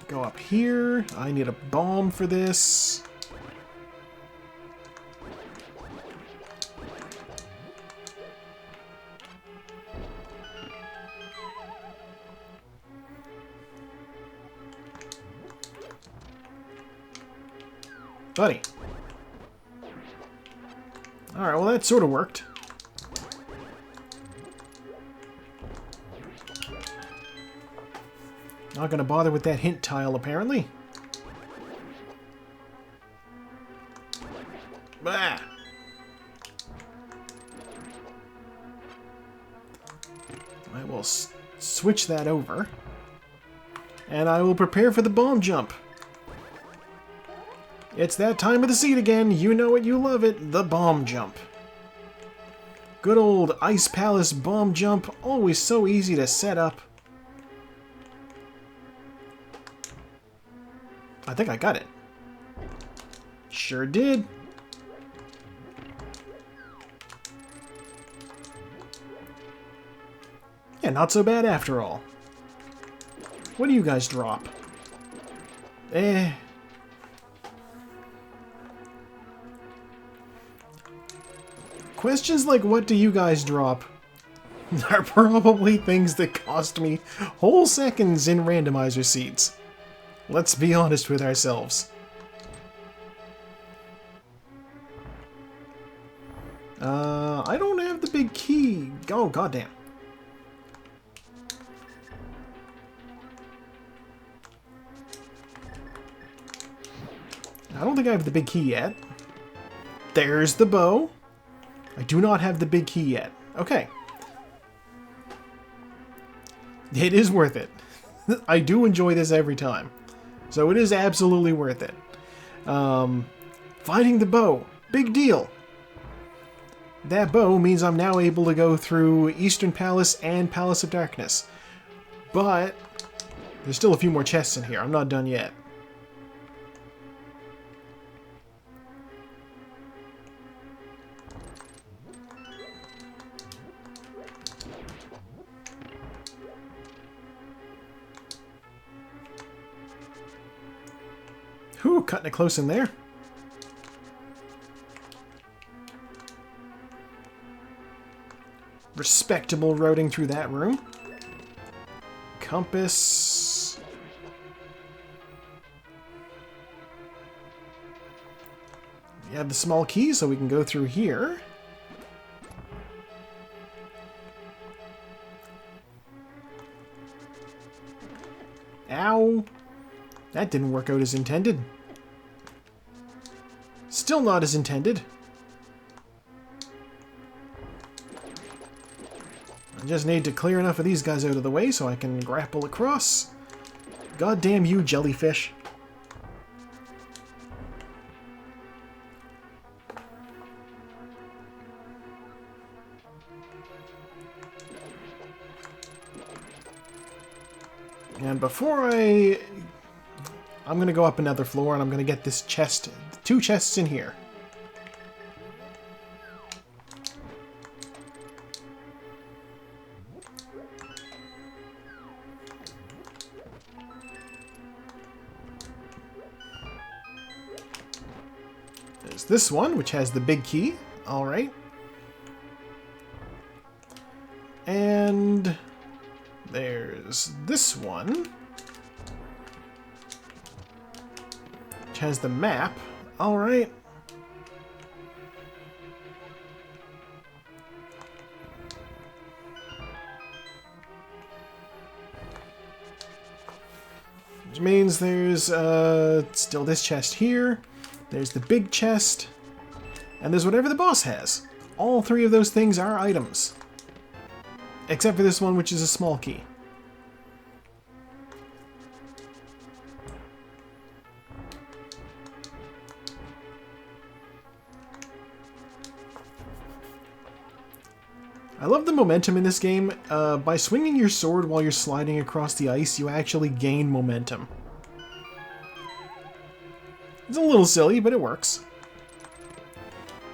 Go up here. I need a bomb for this. Buddy. Alright, well that sort of worked. Not gonna bother with that hint tile, apparently. Bah! I will switch that over. And I will prepare for the bomb jump. It's that time of the seed again. You know it, you love it. The bomb jump. Good old Ice Palace bomb jump. Always so easy to set up. I think I got it. Sure did. Yeah, not so bad after all. What do you guys drop? Questions like what do you guys drop are probably things that cost me whole seconds in randomizer seats. Let's be honest with ourselves. I don't have the big key. Oh, goddamn. I don't think I have the big key yet. There's the bow. I do not have the big key yet. Okay. It is worth it. I do enjoy this every time. So it is absolutely worth it. Finding the bow. Big deal. That bow means I'm now able to go through Eastern Palace and Palace of Darkness. But there's still a few more chests in here. I'm not done yet. Whew, cutting it close in there. Respectable routing through that room. Compass. We have the small key, so we can go through here. Ow! That didn't work out as intended. Still not as intended. I just need to clear enough of these guys out of the way so I can grapple across. God damn you, jellyfish. And before I'm going to go up another floor and I'm going to get this chest, 2 chests in here. There's this one, which has the big key. All right. And there's this one. has the map. Alright. Which means there's still this chest here. There's the big chest. And there's whatever the boss has. All three of those things are items. Except for this one, which is a small key. I love the momentum in this game. By swinging your sword while you're sliding across the ice, you actually gain momentum. It's a little silly, but it works.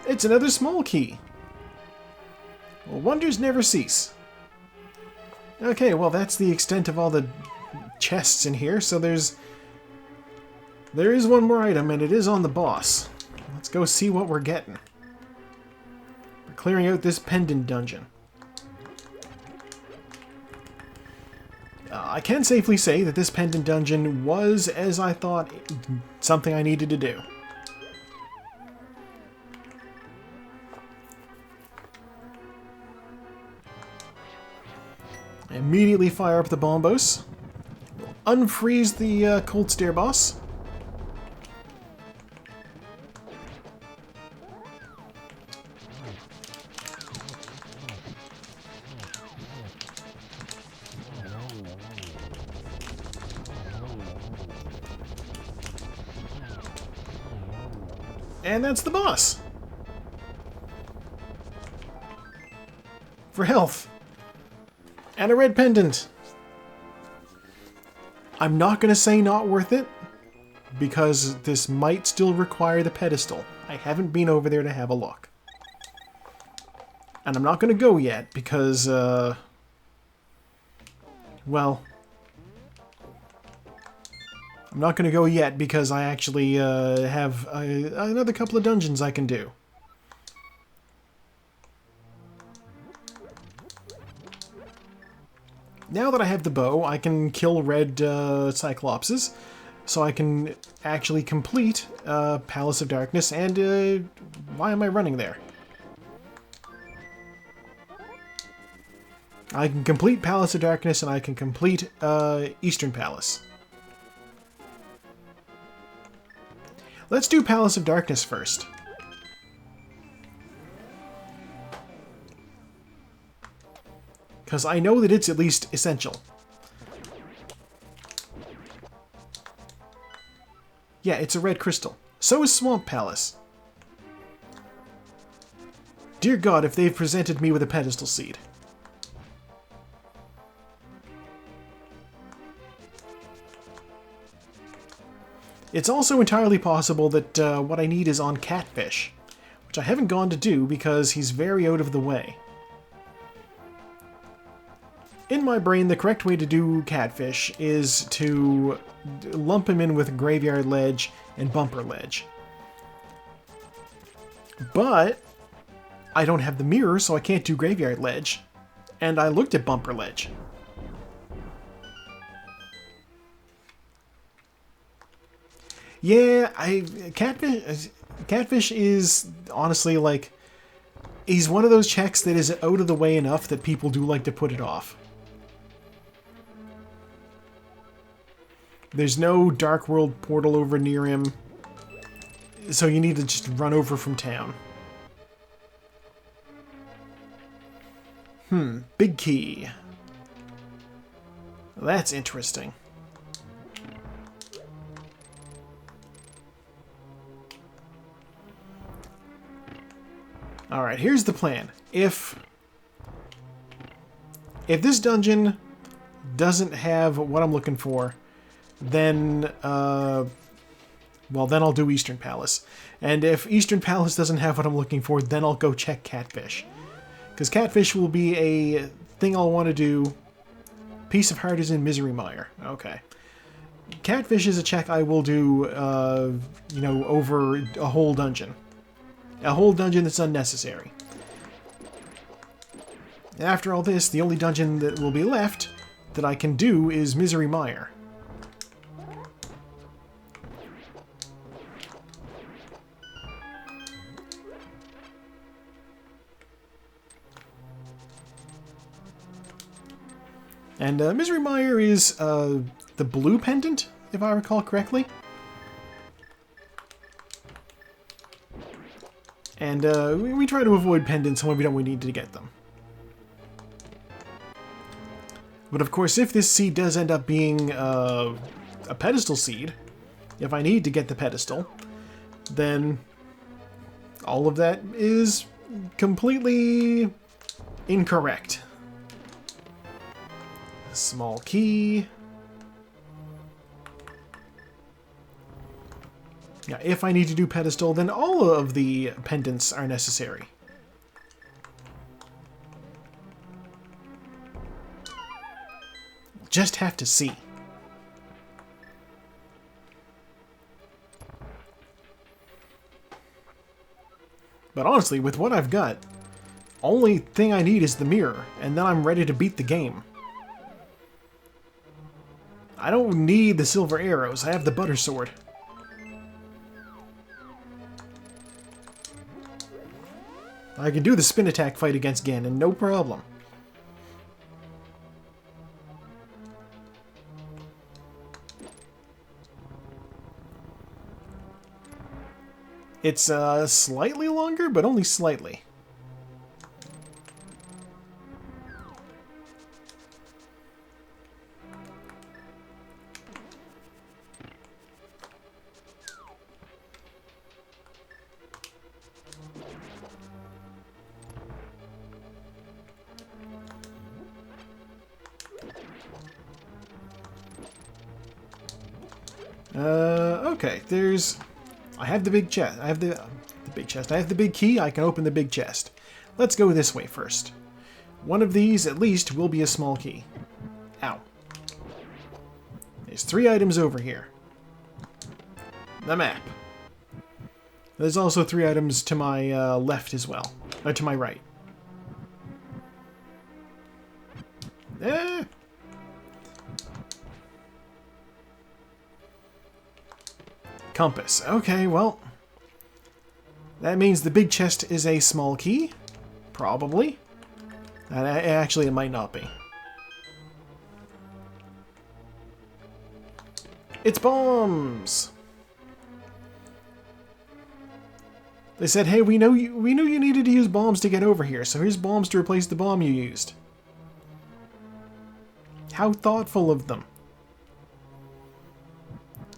It's another small key. Well, wonders never cease. Okay, well that's the extent of all the chests in here, so there is one more item, and it is on the boss. Let's go see what we're getting. We're clearing out this pendant dungeon. I can safely say that this pendant dungeon was, as I thought, something I needed to do. Immediately fire up the bombos. Unfreeze the cold stare boss. And that's the boss. For health. And a red pendant. I'm not going to say not worth it, because this might still require the pedestal. I haven't been over there to have a look. And I'm not going to go yet, because, well... I'm not going to go yet, because I actually have another couple of dungeons I can do. Now that I have the bow, I can kill red Cyclopses, so I can actually complete Palace of Darkness, and why am I running there? I can complete Palace of Darkness, and I can complete Eastern Palace. Let's do Palace of Darkness first. Because I know that it's at least essential. Yeah, it's a red crystal. So is Swamp Palace. Dear God, if they've presented me with a pedestal seed. It's also entirely possible that what I need is on Catfish, which I haven't gone to do because he's very out of the way. In my brain, the correct way to do Catfish is to lump him in with Graveyard Ledge and Bumper Ledge. But I don't have the mirror, so I can't do Graveyard Ledge. And I looked at Bumper Ledge. Yeah, Catfish is honestly like, he's one of those checks that is out of the way enough that people do like to put it off. There's no Dark World portal over near him, so you need to just run over from town. Big key. That's interesting. Alright, here's the plan. If this dungeon doesn't have what I'm looking for, then, well, then I'll do Eastern Palace. And if Eastern Palace doesn't have what I'm looking for, then I'll go check Catfish. Because Catfish will be a thing I'll want to do. Piece of Heart is in Misery Mire. Okay. Catfish is a check I will do, you know, over a whole dungeon. A whole dungeon that's unnecessary. After all this, the only dungeon that will be left that I can do is Misery Mire. And Misery Mire is the blue pendant, if I recall correctly. And we try to avoid pendants when we don't need to get them. But of course, if this seed does end up being a pedestal seed, if I need to get the pedestal, then all of that is completely incorrect. Small key. Yeah, if I need to do pedestal, then all of the pendants are necessary. Just have to see. But honestly, with what I've got, only thing I need is the mirror, and then I'm ready to beat the game. I don't need the silver arrows, I have the butter sword. I can do the spin attack fight against Ganon, no problem. It's slightly longer, but only slightly. Okay, there's... I have the big chest. I have the big chest. I have the big key. I can open the big chest. Let's go this way first. One of these, at least, will be a small key. Ow. There's 3 items over here. The map. There's also 3 items to my left as well. Or to my right. Compass. Okay, well, that means the big chest is a small key. Probably. Actually, it might not be. It's bombs! They said, hey, we knew you needed to use bombs to get over here, so here's bombs to replace the bomb you used. How thoughtful of them.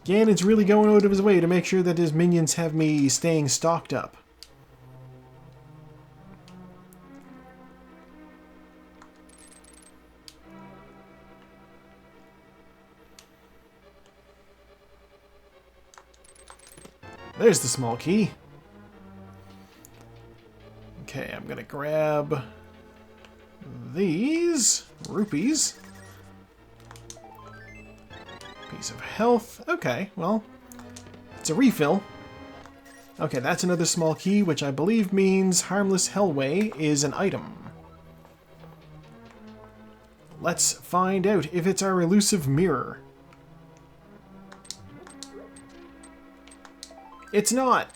Ganon's really going out of his way to make sure that his minions have me staying stocked up. There's the small key. Okay, I'm gonna grab these rupees. Piece of health. Okay, well, it's a refill. Okay, that's another small key, which I believe means Harmless Hellway is an item. Let's find out if it's our elusive mirror. It's not!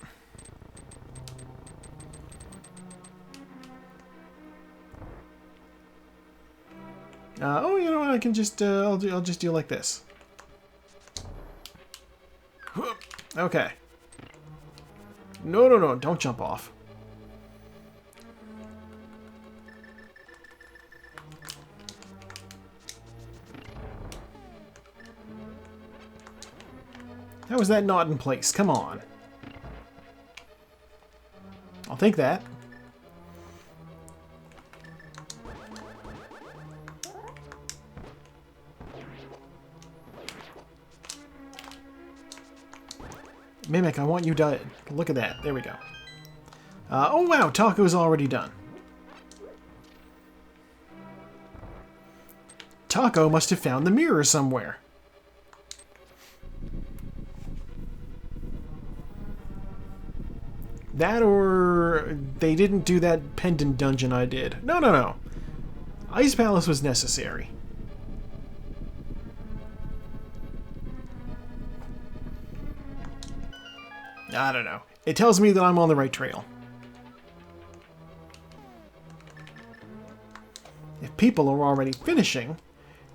Oh, you know what? I can just, I'll just do like this. Okay. No, don't jump off. How is that not in place? Come on. I'll take that. Mimic, I want you to... Look at that. There we go. Oh wow, Taco's already done. Taco must have found the mirror somewhere. That or they didn't do that pendant dungeon I did. No. Ice Palace was necessary. I don't know. It tells me that I'm on the right trail. If people are already finishing,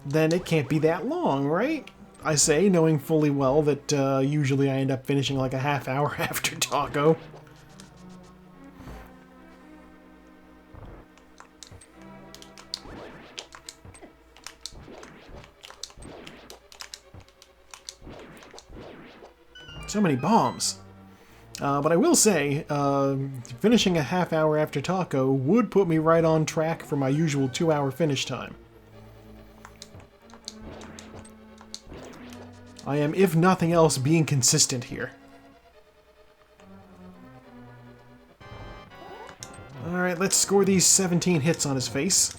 then it can't be that long, right? I say, knowing fully well that usually I end up finishing like a half hour after Taco. So many bombs. But I will say, finishing a half hour after Taco would put me right on track for my usual 2-hour finish time. I am, if nothing else, being consistent here. Alright, let's score these 17 hits on his face.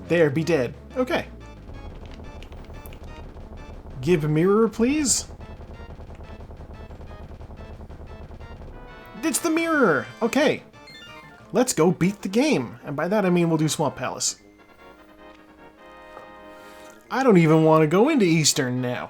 There, be dead. Okay. Give a mirror, please. It's the mirror! Okay. Let's go beat the game. And by that I mean we'll do Swamp Palace. I don't even want to go into Eastern now.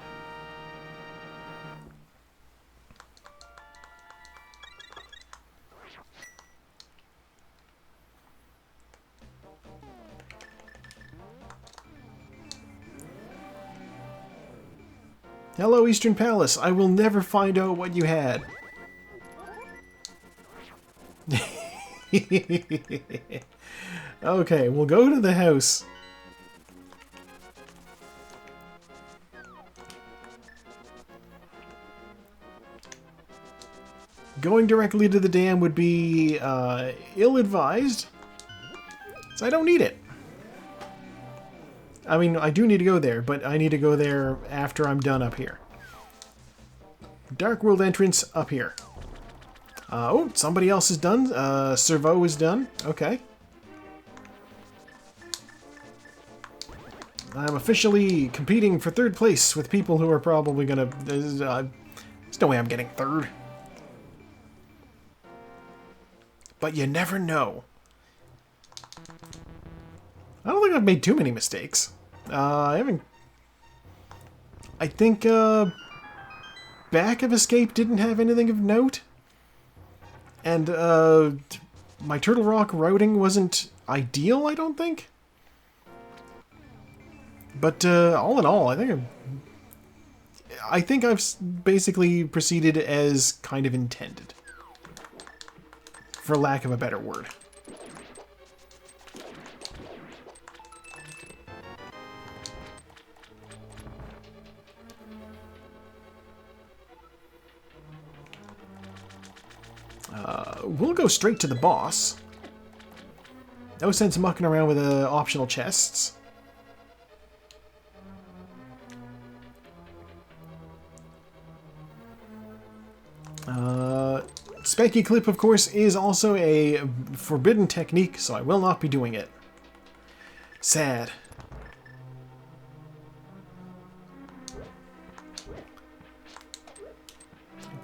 Hello, Eastern Palace. I will never find out what you had. Okay, we'll go to the house. Going directly to the dam would be ill-advised, so I don't need it. I mean, I do need to go there, but I need to go there after I'm done up here. Dark World entrance up here. Oh, somebody else is done. Servo is done. Okay. I'm officially competing for third place with people who are probably gonna... there's no way I'm getting third. But you never know. I don't think I've made too many mistakes. I haven't... I think, Back of Escape didn't have anything of note. And, my Turtle Rock routing wasn't ideal, I don't think. But, all in all, I think I've basically proceeded as kind of intended. For lack of a better word. We'll go straight to the boss. No sense mucking around with optional chests. Spiky Clip, of course, is also a forbidden technique, so I will not be doing it. Sad.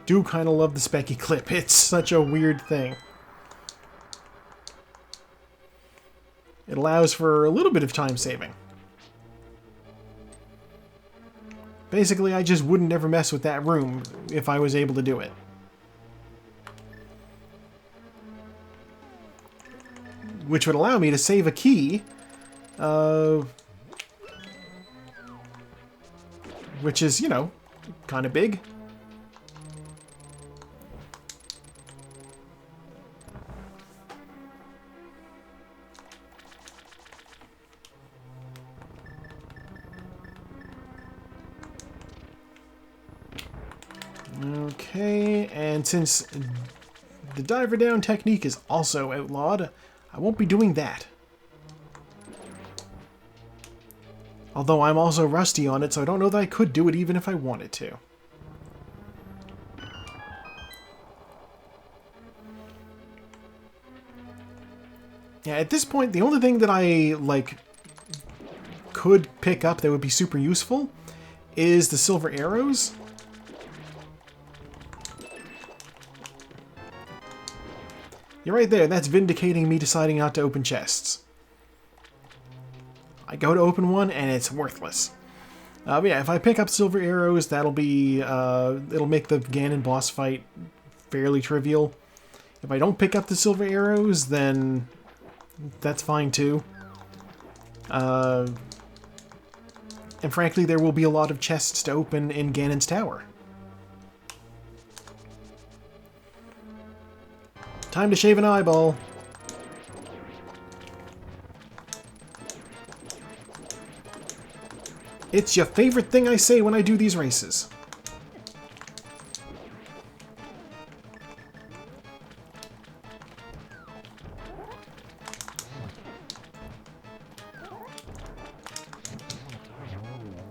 Do kind of love the Specky Clip. It's such a weird thing. It allows for a little bit of time saving. Basically, I just wouldn't ever mess with that room if I was able to do it. Which would allow me to save a key, which is, you know, kind of big. Okay, and since the diver down technique is also outlawed, I won't be doing that. Although I'm also rusty on it, so I don't know that I could do it even if I wanted to. Yeah, at this point, the only thing that I, like, could pick up that would be super useful is the silver arrows. You're right there, that's vindicating me deciding not to open chests. I go to open one and it's worthless. But yeah, if I pick up silver arrows, that'll be it'll make the Ganon boss fight fairly trivial. If I don't pick up the silver arrows, then that's fine too. And frankly, there will be a lot of chests to open in Ganon's tower. Time to shave an eyeball. It's your favorite thing I say when I do these races.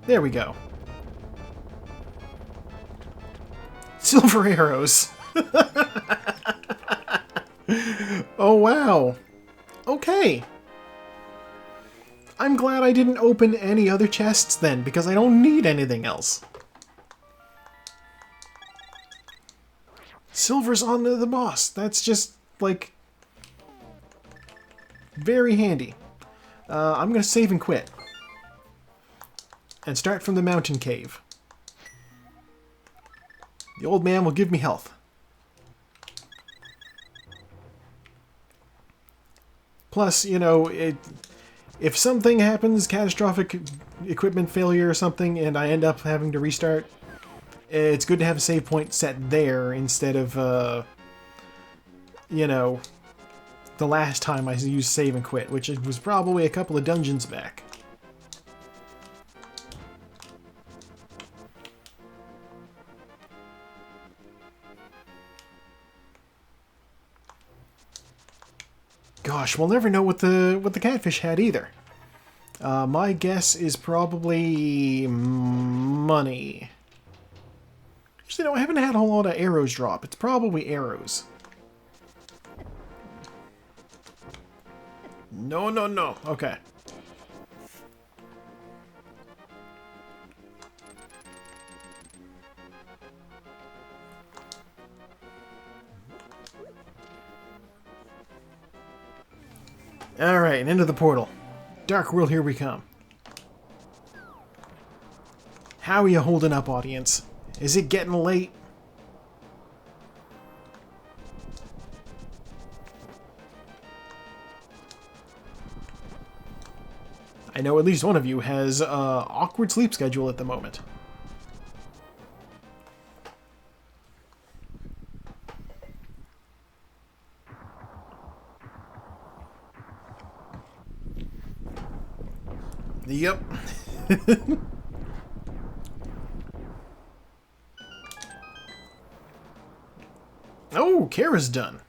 There we go. Silver arrows. Oh, wow. Okay. I'm glad I didn't open any other chests then, because I don't need anything else. Silver's on the boss. That's just, like, very handy. I'm going to save and quit. And start from the mountain cave. The old man will give me health. Plus, you know, if something happens, catastrophic equipment failure or something, and I end up having to restart, it's good to have a save point set there instead of, you know, the last time I used save and quit, which was probably a couple of dungeons back. Gosh, we'll never know what the catfish had either. My guess is probably money. Actually, no, I haven't had a whole lot of arrows drop. It's probably arrows. No, no, no. Okay. Alright, into the portal. Dark world, here we come. How are you holding up, audience? Is it getting late? I know at least one of you has an awkward sleep schedule at the moment. Yep. Oh, Kara's done.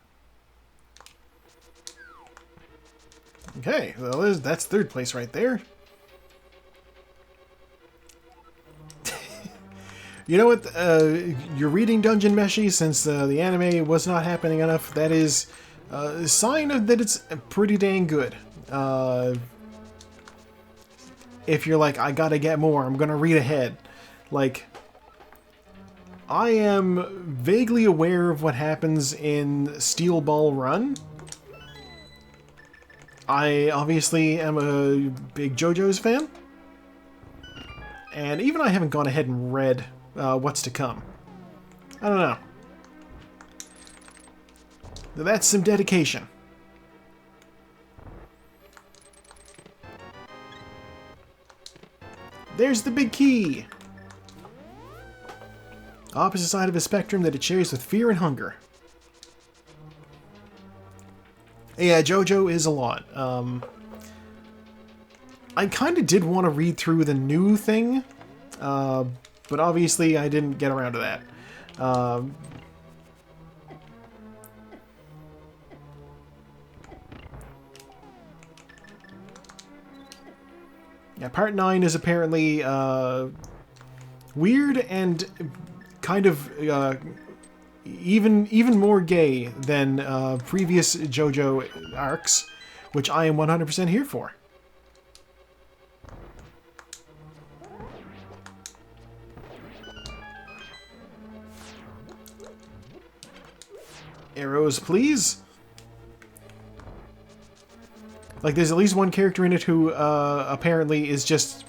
Okay, well, that's third place right there. You know what? You're reading Dungeon Meshi since the anime was not happening enough. That is a sign of that it's pretty dang good. If you're like, I gotta get more, I'm gonna read ahead. Like, I am vaguely aware of what happens in Steel Ball Run. I obviously am a big JoJo's fan. And even I haven't gone ahead and read what's to come. I don't know. That's some dedication. There's the big key! Opposite side of a spectrum that it shares with fear and hunger. Yeah, JoJo is a lot. I kind of did want to read through the new thing, but obviously I didn't get around to that. Yeah, Part 9 is apparently weird and kind of even more gay than previous JoJo arcs, which I am 100% here for. Arrows, please. Like, there's at least one character in it who apparently is just...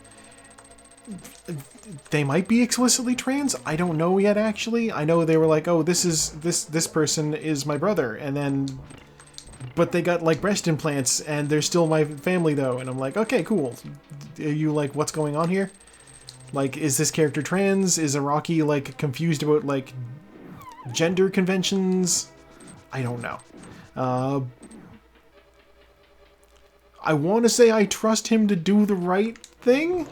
They might be explicitly trans. I don't know yet, actually. I know they were like, oh, this person is my brother, and then... But they got, like, breast implants, and they're still my family, though. And I'm like, okay, cool. Are you, like, what's going on here? Like, is this character trans? Is Araki, like, confused about, like, gender conventions? I don't know. I want to say I trust him to do the right thing?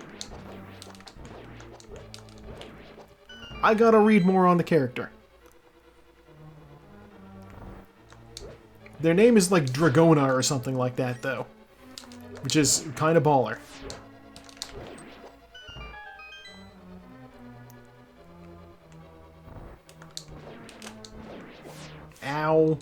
I gotta read more on the character. Their name is like Dragona or something like that, though. Which is kind of baller. Ow.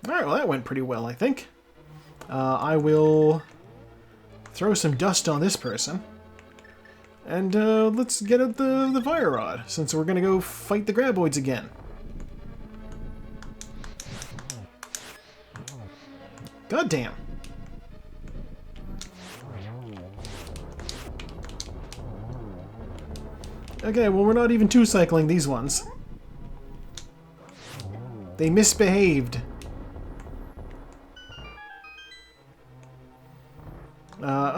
Alright, well that went pretty well, I think. I will throw some dust on this person. And let's get at the fire rod, since we're gonna go fight the graboids again. God damn. Okay, well we're not even two-cycling these ones. They misbehaved.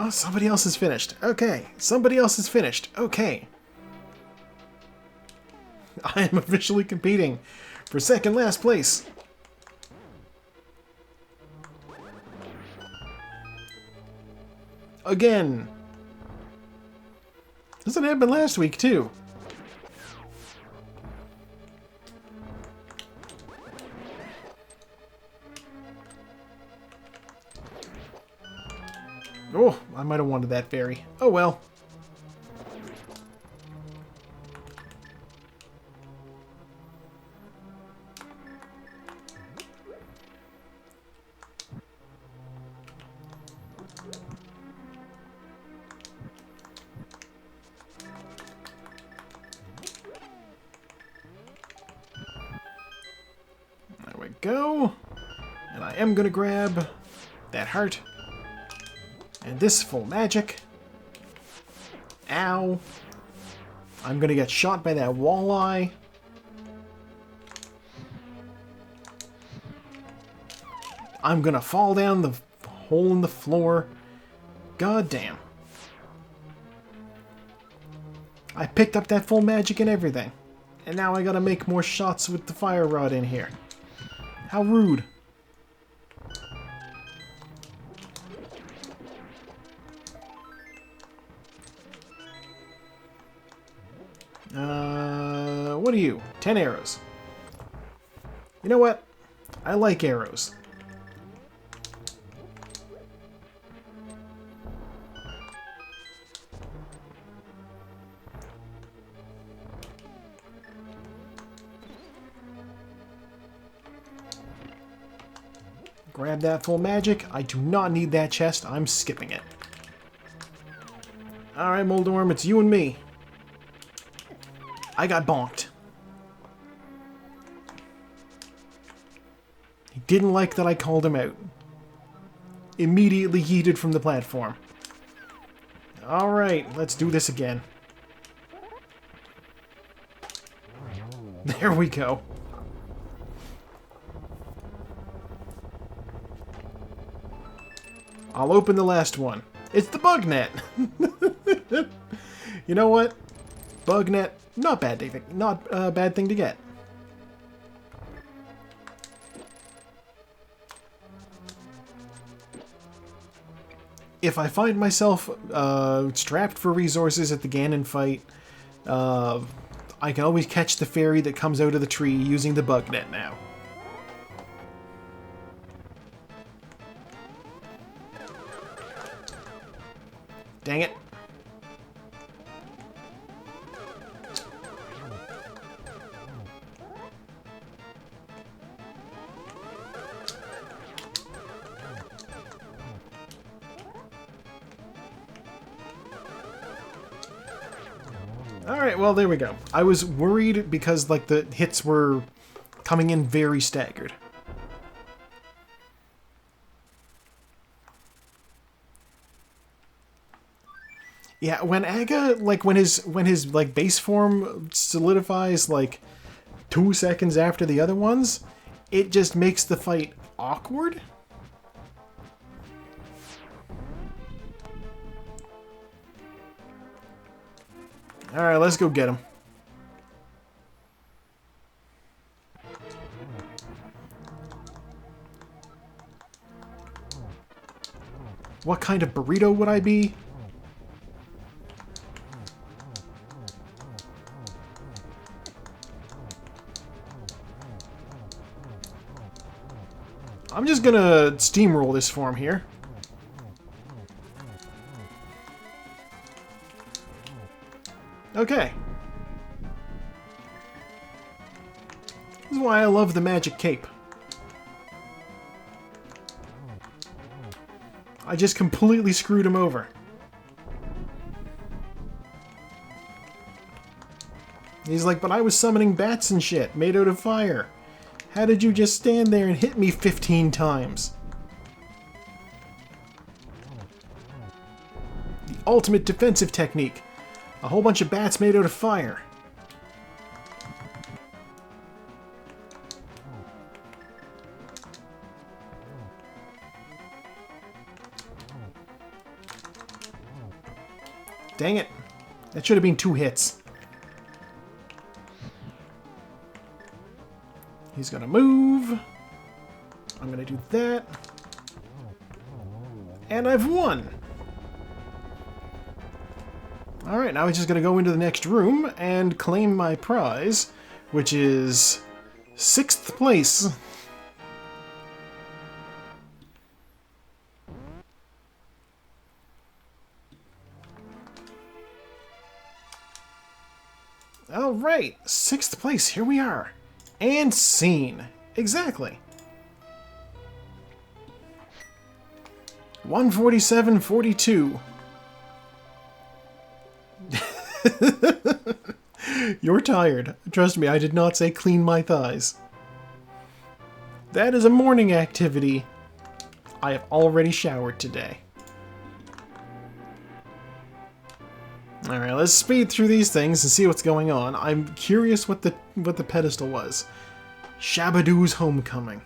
Oh, somebody else is finished. Okay, somebody else is finished. Okay. I am officially competing for second last place. Again. Doesn't happen last week, too. Oh, I might have wanted that berry. Oh well. There we go. And I am gonna grab that heart. And this full magic. Ow. I'm gonna get shot by that walleye. I'm gonna fall down the hole in the floor. God damn. I picked up that full magic and everything. And now I gotta make more shots with the fire rod in here. How rude. What are you? 10 arrows. You know what? I like arrows. Grab that full magic. I do not need that chest. I'm skipping it. Alright, Moldorm, it's you and me. I got bonked. He didn't like that I called him out. Immediately yeeted from the platform. Alright, let's do this again. There we go. I'll open the last one. It's the bug net. You know what? Bug net, not bad thing, not a bad thing to get. If I find myself strapped for resources at the Ganon fight, I can always catch the fairy that comes out of the tree using the bug net now. Dang it. Alright, well, there we go. I was worried because, like, the hits were coming in very staggered. Yeah, when Aga, like, when his like, base form solidifies, like, 2 seconds after the other ones, it just makes the fight awkward. Alright, let's go get him. What kind of burrito would I be? I'm just gonna steamroll this form here. Okay. This is why I love the magic cape. I just completely screwed him over. He's like, but I was summoning bats and shit, made out of fire. How did you just stand there and hit me 15 times? The ultimate defensive technique. A whole bunch of bats made out of fire. Dang it. That should have been 2 hits. He's gonna move. I'm gonna do that. And I've won! Alright, now I'm just gonna go into the next room and claim my prize, which is 6th place. Alright, 6th place, here we are. And scene. Exactly. 147.42. You're tired. Trust me, I did not say clean my thighs. That is a morning activity. I have already showered today. Alright, let's speed through these things and see what's going on. I'm curious what the pedestal was. Shabadoo's Homecoming.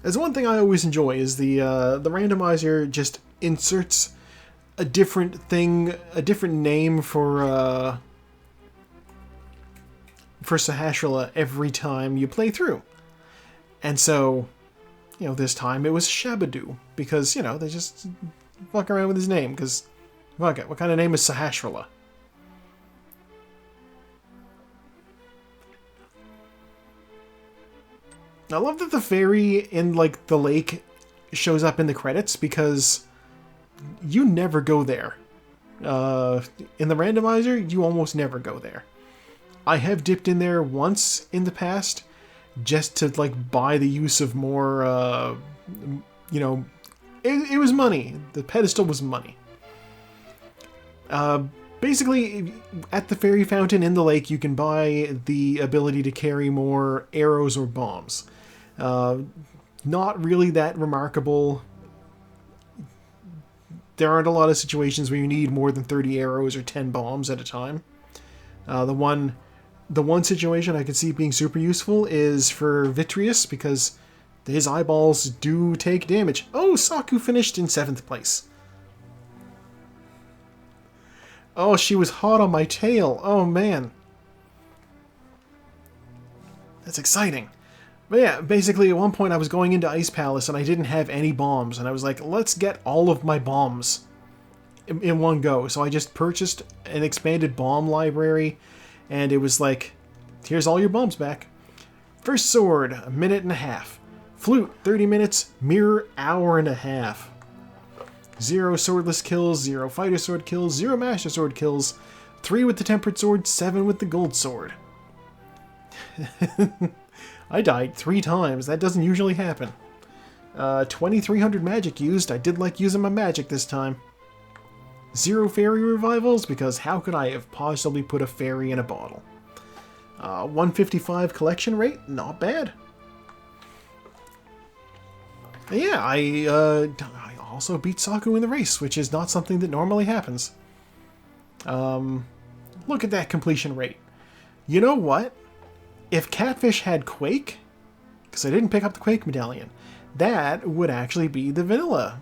There's one thing I always enjoy is the randomizer just inserts a different thing, a different name for Sahasrahla every time you play through. And so, you know, this time it was Shabadoo because, you know, they just fuck around with his name, because, fuck it, what kind of name is Sahasrahla? I love that the fairy in, like, the lake shows up in the credits, because you never go there. In the randomizer, you almost never go there. I have dipped in there once in the past, just to, like, buy the use of more, you know, it was money. The pedestal was money. Basically, at the fairy fountain in the lake, you can buy the ability to carry more arrows or bombs. Not really that remarkable. There aren't a lot of situations where you need more than 30 arrows or 10 bombs at a time. The one situation I could see being super useful is for Vitreous, because his eyeballs do take damage. Oh, Saku finished in 7th place. Oh, she was hot on my tail. Oh, man. That's exciting. But yeah, basically at one point I was going into Ice Palace and I didn't have any bombs. And I was like, let's get all of my bombs in one go. So I just purchased an expanded bomb library. And it was like, here's all your bombs back. First sword, 1.5 minutes. Flute, 30 minutes. Mirror, 1.5 hours. 0 swordless kills, 0 fighter sword kills, 0 master sword kills, 3 with the tempered sword, 7 with the gold sword. I died 3 times. That doesn't usually happen. 2,300 magic used. I did like using my magic this time. 0 fairy revivals, because how could I have possibly put a fairy in a bottle? 155 collection rate, not bad. Yeah, I also beat Saku in the race, which is not something that normally happens. Look at that completion rate. You know what? If Catfish had Quake, because I didn't pick up the Quake medallion, that would actually be the vanilla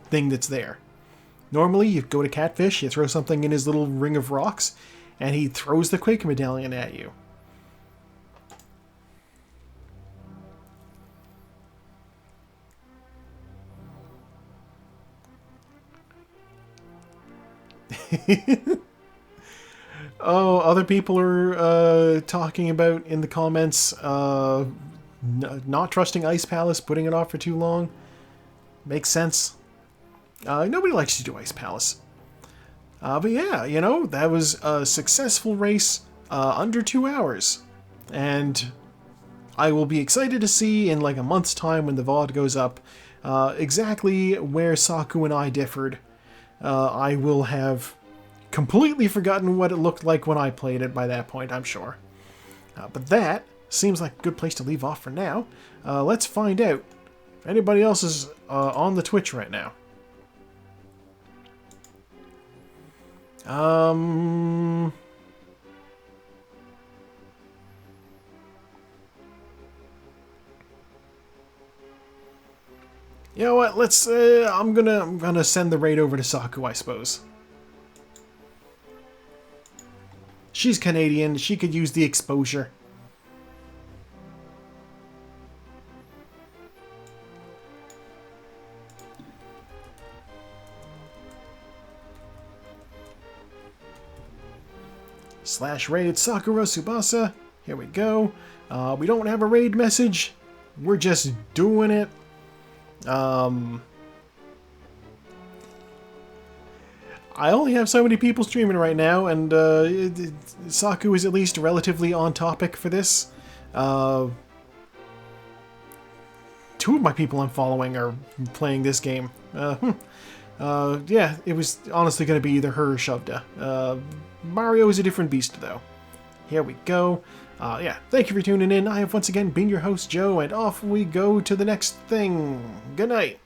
thing that's there. Normally, you go to Catfish, you throw something in his little ring of rocks, and he throws the Quake medallion at you. Oh, other people are talking about in the comments not trusting Ice Palace, putting it off for too long. Makes sense. Nobody likes to do Ice Palace. But yeah, you know, that was a successful race under 2 hours. And I will be excited to see in like a month's time when the VOD goes up exactly where Saku and I differed. I will have completely forgotten what it looked like when I played it by that point, I'm sure. But that seems like a good place to leave off for now. Let's find out if anybody else is on the Twitch right now. You know what? Let's. I'm gonna send the raid over to Saku, I suppose. She's Canadian. She could use the exposure. /raid Sakura Tsubasa. Here we go. We don't have a raid message. We're just doing it. I only have so many people streaming right now, and Saku is at least relatively on topic for this. 2 of my people I'm following are playing this game. Yeah, it was honestly going to be either her or Shovda. Mario is a different beast, though. Here we go. Yeah, thank you for tuning in. I have once again been your host, Joe, and off we go to the next thing. Good night.